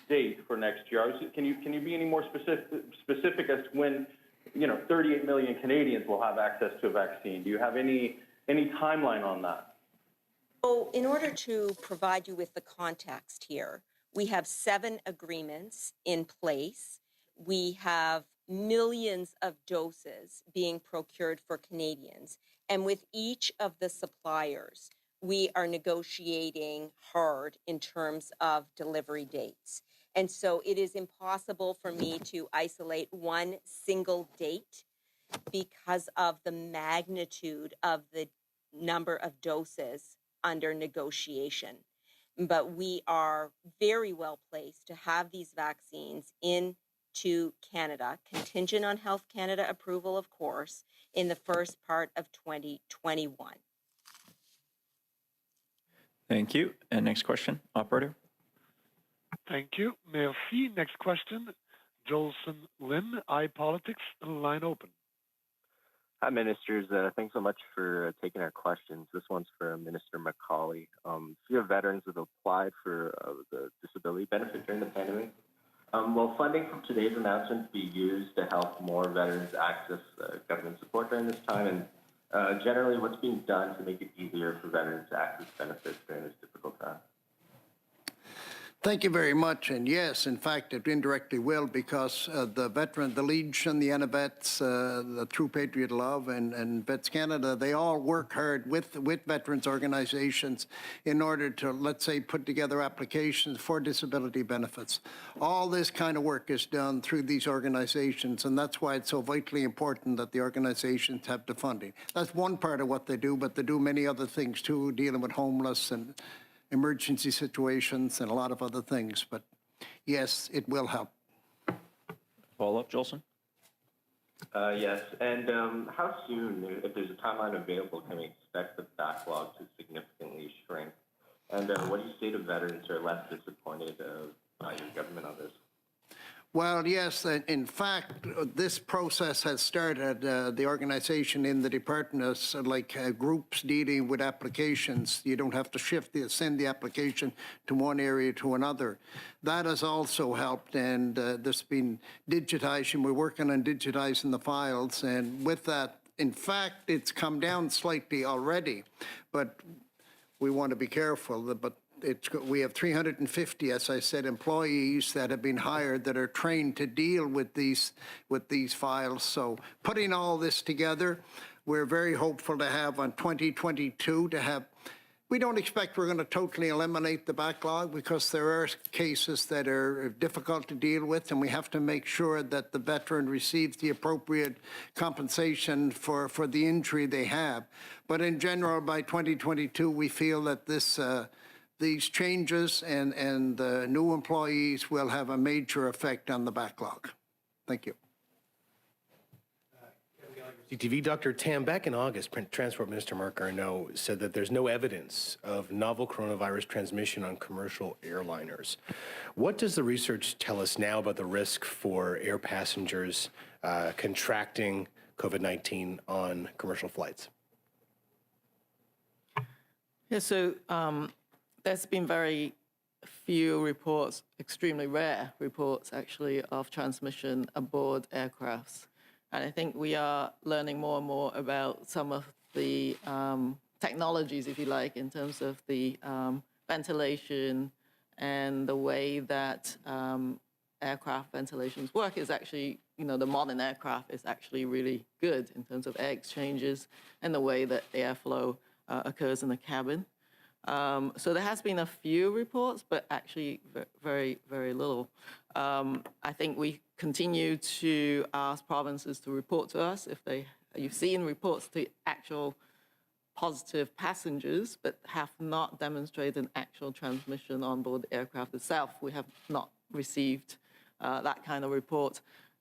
date for next year. Can you be any more specific as to when 38 million Canadians will have access to a vaccine? Do you have any timeline on that? So in order to provide you with the context here, we have 7 agreements in place. We have millions of doses being procured for Canadians. And with each of the suppliers, we are negotiating hard in terms of delivery dates. And so it is impossible for me to isolate one single date because of the magnitude of the number of doses under negotiation. But we are very well placed to have these vaccines into Canada, contingent on Health Canada approval, of course, in the first part of 2021. Thank you. And next question, operator. Thank you. Merci. Next question, Jolson Lynn, iPolitics, line open. Hi, Ministers. Thanks so much for taking our questions. This one's for Minister Macaulay. Few veterans have applied for the disability benefit during the pandemic. Will funding from today's announcement be used to help more veterans access government support during this time? And generally, what's being done to make it easier for veterans to access benefits during this difficult time? Thank you very much. And yes, in fact, it indirectly will, because the Legion, the Anavets, the True Patriot Love, and Vets Canada, they all work hard with veterans organizations in order to, let's say, put together applications for disability benefits. All this kind of work is done through these organizations, and that's why it's so vitally important that the organizations have the funding. That's one part of what they do, but they do many other things too, dealing with homeless and emergency situations and a lot of other things. But yes, it will help. Follow-up, Jolson? Yes. And how soon, if there's a timeline available, can we expect the backlog to significantly shrink? And what do you say to veterans who are less disappointed by your government on this? Well, yes, in fact, this process has started. The organization in the department is like groups dealing with applications. You don't have to send the application to one area to another. That has also helped, and there's been digitization. We're working on digitizing the files, and with that, In fact, it's come down slightly already, but we want to be careful. But we have 350, as I said, employees that have been hired that are trained to deal with these files. So putting all this together, we're very hopeful to have on 2022 to have. We don't expect we're going to totally eliminate the backlog because there are cases that are difficult to deal with, and we have to make sure that the veteran receives the appropriate compensation for the injury they have. But in general, by 2022, we feel that these changes and the new employees will have a major effect on the backlog. Thank you. CTV, Dr. Tam, back in August, Transport Minister Marc Garneau said that there's no evidence of novel coronavirus transmission on commercial airliners. What does the research tell us now about the risk for air passengers contracting COVID-19 on commercial flights? Yeah, so there's been very few reports, extremely rare reports actually, of transmission aboard aircrafts. And I think we are learning more and more about some of the technologies, if you like, in terms of the ventilation and the way that aircraft ventilations work is actually, the modern aircraft is actually really good in terms of air exchanges and the way that the airflow occurs in the cabin. So there has been a few reports, but actually very, very little. I think we continue to ask provinces to report to us if you've seen reports to actual positive passengers, but have not demonstrated an actual transmission on board the aircraft itself. We have not received that kind of report.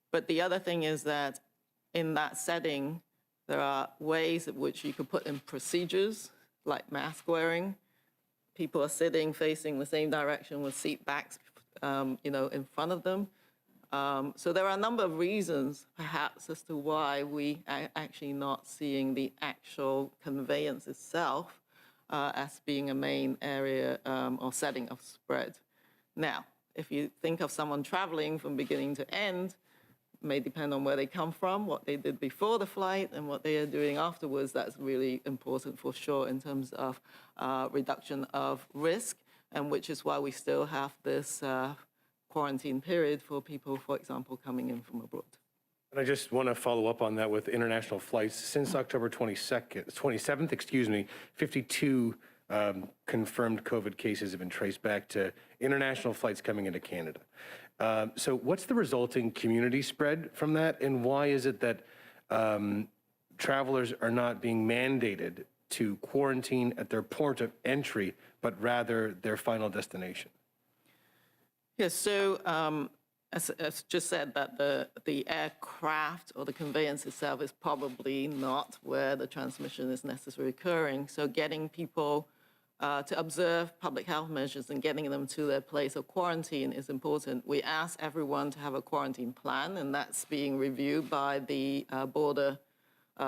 But the other thing is that in that setting, there are ways in which you could put in procedures like mask wearing. People are sitting facing the same direction with seat backs, in front of them. So there are a number of reasons, perhaps, as to why we are actually not seeing the actual conveyance itself as being a main area or setting of spread. Now, if you think of someone traveling from beginning to end, it may depend on where they come from, what they did before the flight, and what they are doing afterwards. That's really important for sure in terms of reduction of risk, and which is why we still have this quarantine period for people, for example, coming in from abroad. And I just want to follow up on that with international flights. Since October 27th, 52 confirmed COVID cases have been traced back to international flights coming into Canada. So what's the resulting community spread from that, and why is it that travelers are not being mandated to quarantine at their port of entry, but rather their final destination? Yes, so as just said, that the aircraft or the conveyance itself is probably not where the transmission is necessarily occurring. So getting people to observe public health measures and getting them to their place of quarantine is important. We ask everyone to have a quarantine plan, and that's being reviewed by the border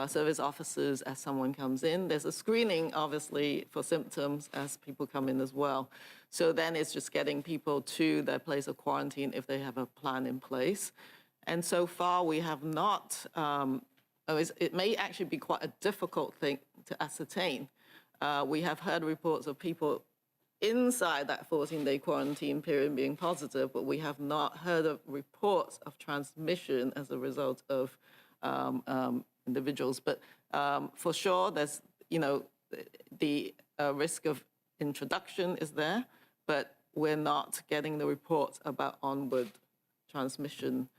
service officers as someone comes in. There's a screening, obviously, for symptoms as people come in as well. So then it's just getting people to their place of quarantine if they have a plan in place. And so far, we have not, it may actually be quite a difficult thing to ascertain. We have heard reports of people inside that 14-day quarantine period being positive, but we have not heard of reports of transmission as a result of individuals. But for sure, there's, the risk of introduction is there, but we're not getting the reports about onward transmission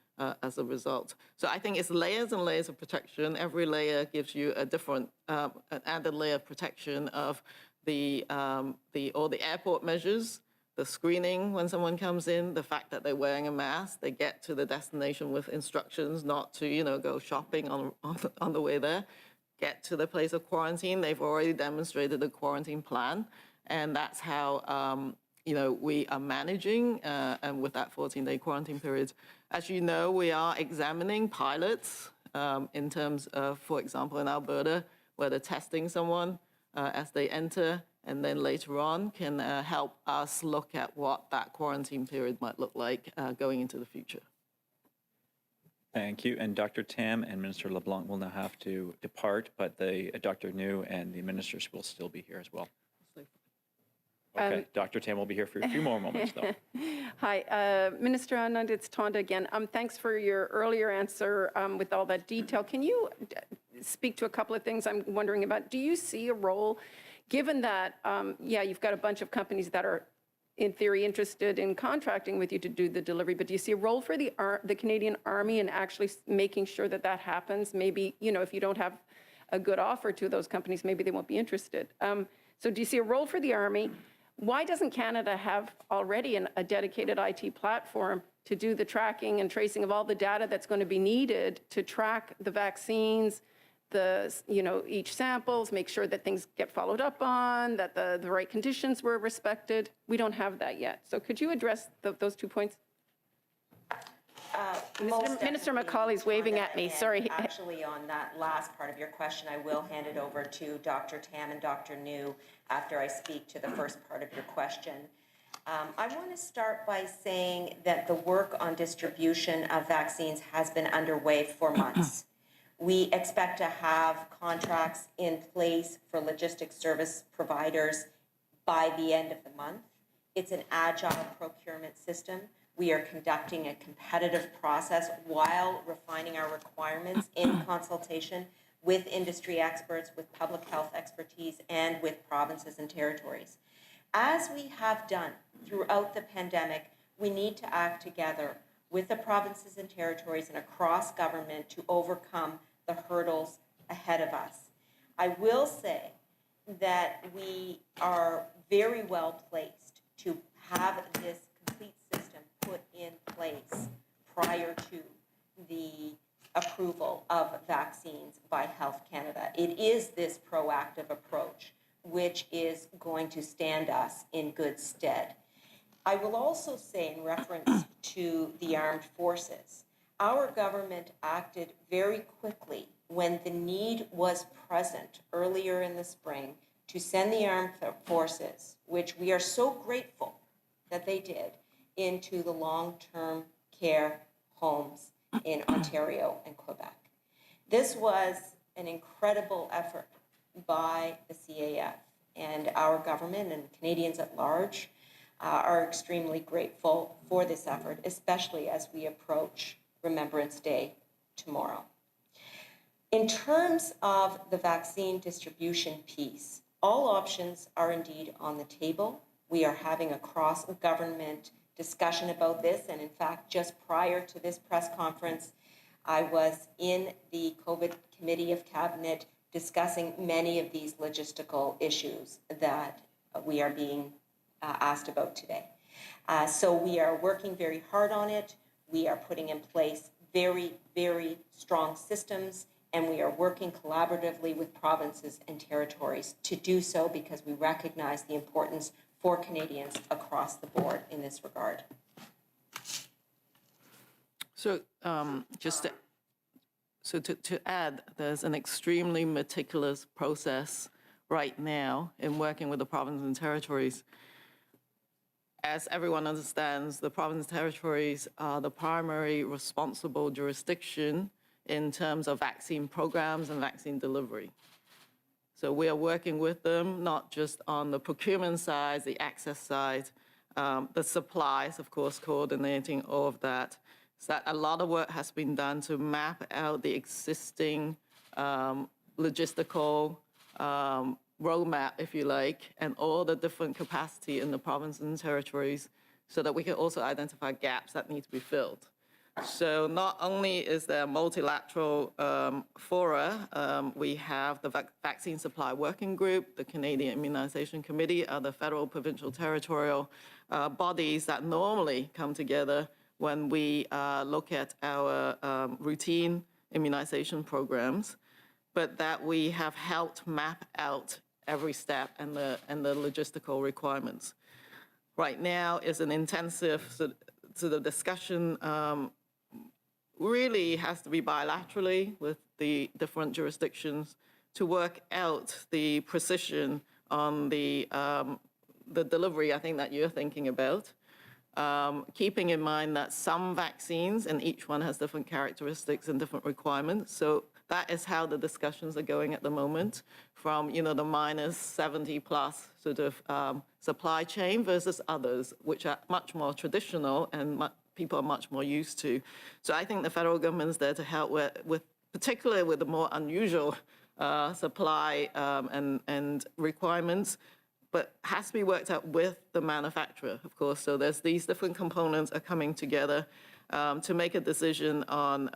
as a result. So I think it's layers and layers of protection. Every layer gives you a different, an added layer of protection of all the airport measures, the screening when someone comes in, the fact that they're wearing a mask, they get to the destination with instructions not to, go shopping on the way there, get to the place of quarantine. They've already demonstrated a quarantine plan, and that's how, we are managing and with that 14-day quarantine period. As you know, we are examining pilots in terms of, for example, in Alberta, where they're testing someone as they enter, and then later on can help us look at what that quarantine period might look like going into the future. Thank you. And Dr. Tam and Minister LeBlanc will now have to depart, but Dr. New and the ministers will still be here as well. Okay, Dr. Tam will be here for a few more moments, though. Hi, Minister Anand, it's Tonda again. Thanks for your earlier answer with all that detail. Can you speak to a couple of things I'm wondering about? Do you see a role, given that, you've got a bunch of companies that are, in theory, interested in contracting with you to do the delivery, but do you see a role for the Canadian Army in actually making sure that that happens? Maybe, if you don't have a good offer to those companies, maybe they won't be interested. So do you see a role for the Army? Why doesn't Canada have already a dedicated IT platform to do the tracking and tracing of all the data that's going to be needed to track the vaccines, each samples, make sure that things get followed up on, that the right conditions were respected? We don't have that yet. So could you address those 2 points? Minister Macaulay's waving at me. Sorry. Actually, on that last part of your question, I will hand it over to Dr. Tam and Dr. New after I speak to the first part of your question. I want to start by saying that the work on distribution of vaccines has been underway for months. We expect to have contracts in place for logistics service providers by the end of the month. It's an agile procurement system. We are conducting a competitive process while refining our requirements in consultation with industry experts, with public health expertise, and with provinces and territories. As we have done throughout the pandemic, we need to act together with the provinces and territories and across government to overcome the hurdles ahead of us. I will say that we are very well placed to have this complete system put in place prior to the approval of vaccines by Health Canada. It is this proactive approach which is going to stand us in good stead. I will also say, in reference to the armed forces, our government acted very quickly when the need was present earlier in the spring to send the armed forces, which we are so grateful that they did, into the long-term care homes in Ontario and Quebec. This was an incredible effort by the CAF, and our government and Canadians at large are extremely grateful for this effort, especially as we approach Remembrance Day tomorrow. In terms of the vaccine distribution piece, all options are indeed on the table. We are having a cross-government discussion about this, and in fact, just prior to this press conference, I was in the COVID Committee of Cabinet discussing many of these logistical issues that we are being asked about today. So we are working very hard on it. We are putting in place very, very strong systems, and we are working collaboratively with provinces and territories to do so because we recognize the importance for Canadians across the board in this regard. So to add, there's an extremely meticulous process right now in working with the provinces and territories. As everyone understands, the provinces and territories are the primary responsible jurisdiction in terms of vaccine programs and vaccine delivery. So we are working with them, not just on the procurement side, the access side, the supplies, of course, coordinating all of that. So that a lot of work has been done to map out the existing logistical roadmap, if you like, and all the different capacity in the provinces and territories so that we can also identify gaps that need to be filled. So not only is there multilateral fora, we have the Vaccine Supply Working Group, the Canadian Immunization Committee, other federal, provincial, territorial bodies that normally come together when we look at our routine immunization programs, but that we have helped map out every step and the logistical requirements. Right now is an intensive sort of discussion, really has to be bilaterally with the different jurisdictions to work out the precision on the delivery, I think, that you're thinking about. keeping in mind that some vaccines, and each one has different characteristics and different requirements. So that is how the discussions are going at the moment, from the minus 70 plus sort of supply chain versus others, which are much more traditional and people are much more used to. So I think the federal government is there to help with particularly with the more unusual supply and requirements, but has to be worked out with the manufacturer, of course. So there's these different components are coming together to make a decision on,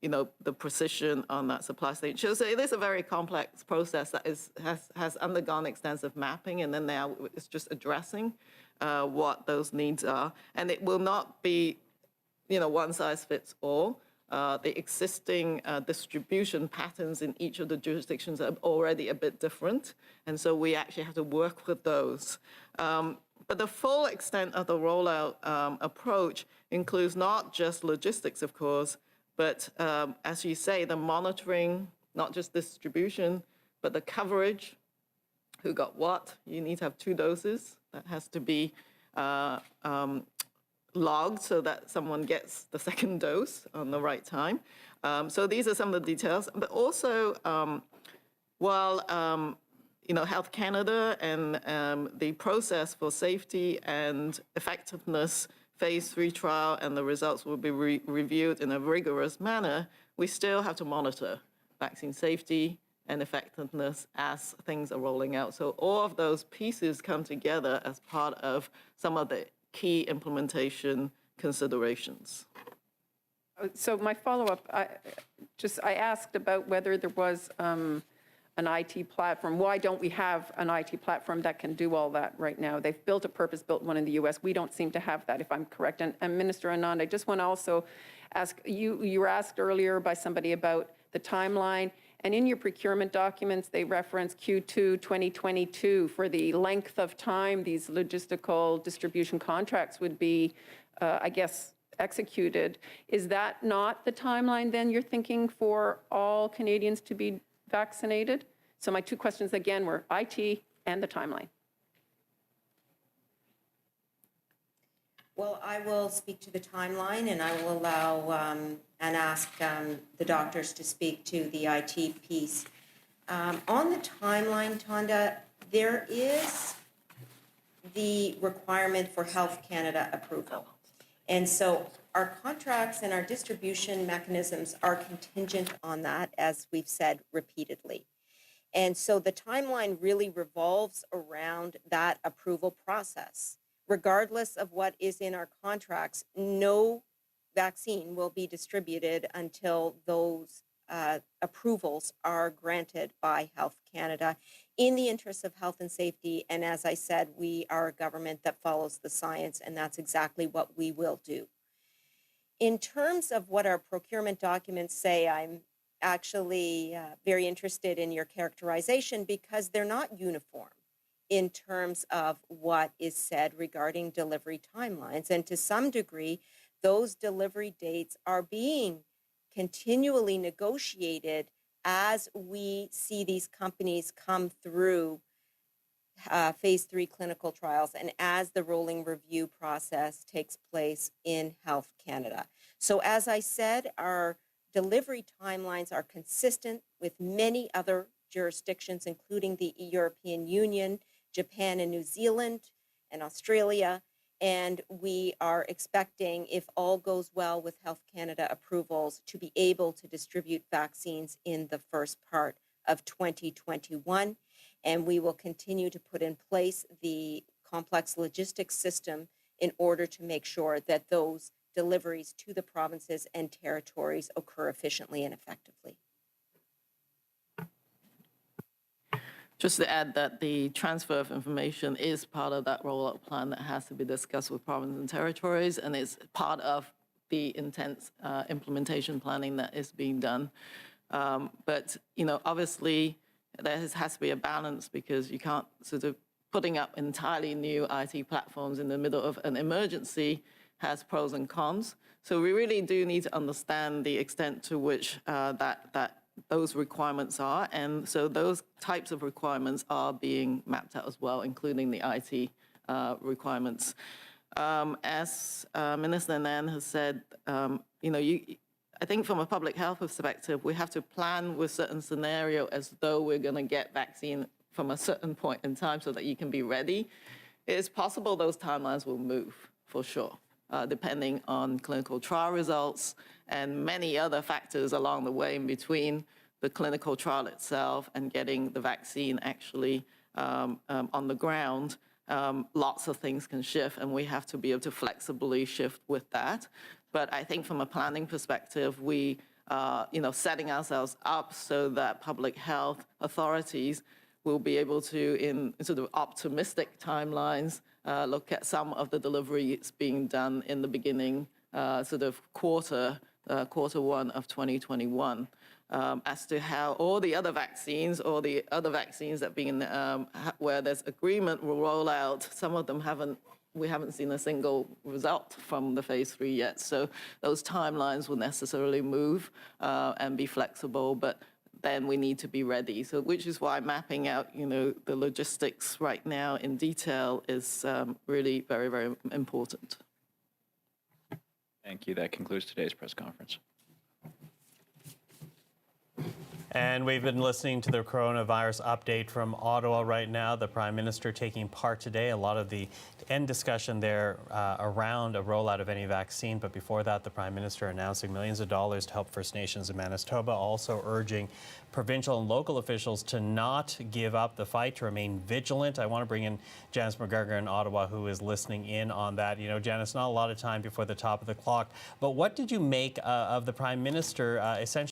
the precision on that supply chain. So it is a very complex process that has undergone extensive mapping, and then now it's just addressing what those needs are. And it will not be, one size fits all. The existing distribution patterns in each of the jurisdictions are already a bit different, and so we actually have to work with those. But the full extent of the rollout approach includes not just logistics, of course, but as you say, the monitoring, not just distribution, but the coverage, who got what. You need to have 2 doses. That has to be logged so that someone gets the second dose on the right time. So these are some of the details. But also, while Health Canada and the process for safety and effectiveness phase 3 trial and the results will be reviewed in a rigorous manner, we still have to monitor vaccine safety and effectiveness as things are rolling out. So all of those pieces come together as part of some of the key implementation considerations. So my follow-up, I asked about whether there was an IT platform. Why don't we have an IT platform that can do all that right now? They've built a purpose-built one in the U.S. We don't seem to have that, if I'm correct. And Minister Anand, I just want to also ask, you were asked earlier by somebody about the timeline, and in your procurement documents, they reference Q2 2022 for the length of time these logistical distribution contracts would be, executed. Is that not the timeline then you're thinking for all Canadians to be vaccinated? So my 2 questions again were IT and the timeline. Well, I will speak to the timeline, and I will allow and ask the doctors to speak to the IT piece. On the timeline, Tonda, there is the requirement for Health Canada approval. And so our contracts and our distribution mechanisms are contingent on that, as we've said repeatedly. And so the timeline really revolves around that approval process. Regardless of what is in our contracts, no vaccine will be distributed until those approvals are granted by Health Canada in the interest of health and safety. And as I said, we are a government that follows the science, and that's exactly what we will do. In terms of what our procurement documents say, I'm actually very interested in your characterization because they're not uniform in terms of what is said regarding delivery timelines. And to some degree, those delivery dates are being continually negotiated as we see these companies come through phase 3 clinical trials and as the rolling review process takes place in Health Canada. So as I said, our delivery timelines are consistent with many other jurisdictions, including the European Union, Japan and New Zealand, and Australia. And we are expecting, if all goes well with Health Canada approvals, to be able to distribute vaccines in the first part of 2021. And we will continue to put in place the complex logistics system in order to make sure that those deliveries to the provinces and territories occur efficiently and effectively. Just to add that the transfer of information is part of that rollout plan that has to be discussed with provinces and territories, and it's part of the intense implementation planning that is being done. But, obviously, there has to be a balance because you can't sort of putting up entirely new IT platforms in the middle of an emergency has pros and cons. So we really do need to understand the extent to which those requirements are. And so those types of requirements are being mapped out as well, including the IT requirements. As Minister Nan has said, I think from a public health perspective, we have to plan with certain scenario as though we're going to get vaccine from a certain point in time so that you can be ready. It's possible those timelines will move, for sure, depending on clinical trial results and many other factors along the way in between the clinical trial itself and getting the vaccine actually on the ground. Lots of things can shift, and we have to be able to flexibly shift with that. But I think from a planning perspective, we setting ourselves up so that public health authorities will be able to, in sort of optimistic timelines, look at some of the deliveries being done in the beginning, sort of quarter one of 2021. As to how all the other vaccines or the other vaccines that being where there's agreement will roll out, some of them we haven't seen a single result from the phase 3 yet. So those timelines will necessarily move and be flexible, but then we need to be ready. So which is why mapping out, the logistics right now in detail is really very, very important. Thank you. That concludes today's press conference. And we've been listening to the coronavirus update from Ottawa right now. The Prime Minister taking part today. A lot of the end discussion there around a rollout of any vaccine. But before that, the Prime Minister announcing millions of dollars to help First Nations in Manitoba, also urging provincial and local officials to not give up the fight, to remain vigilant. I want to bring in Janice McGregor in Ottawa, who is listening in on that. Janice, not a lot of time before the top of the clock, but what did you make of the Prime Minister essentially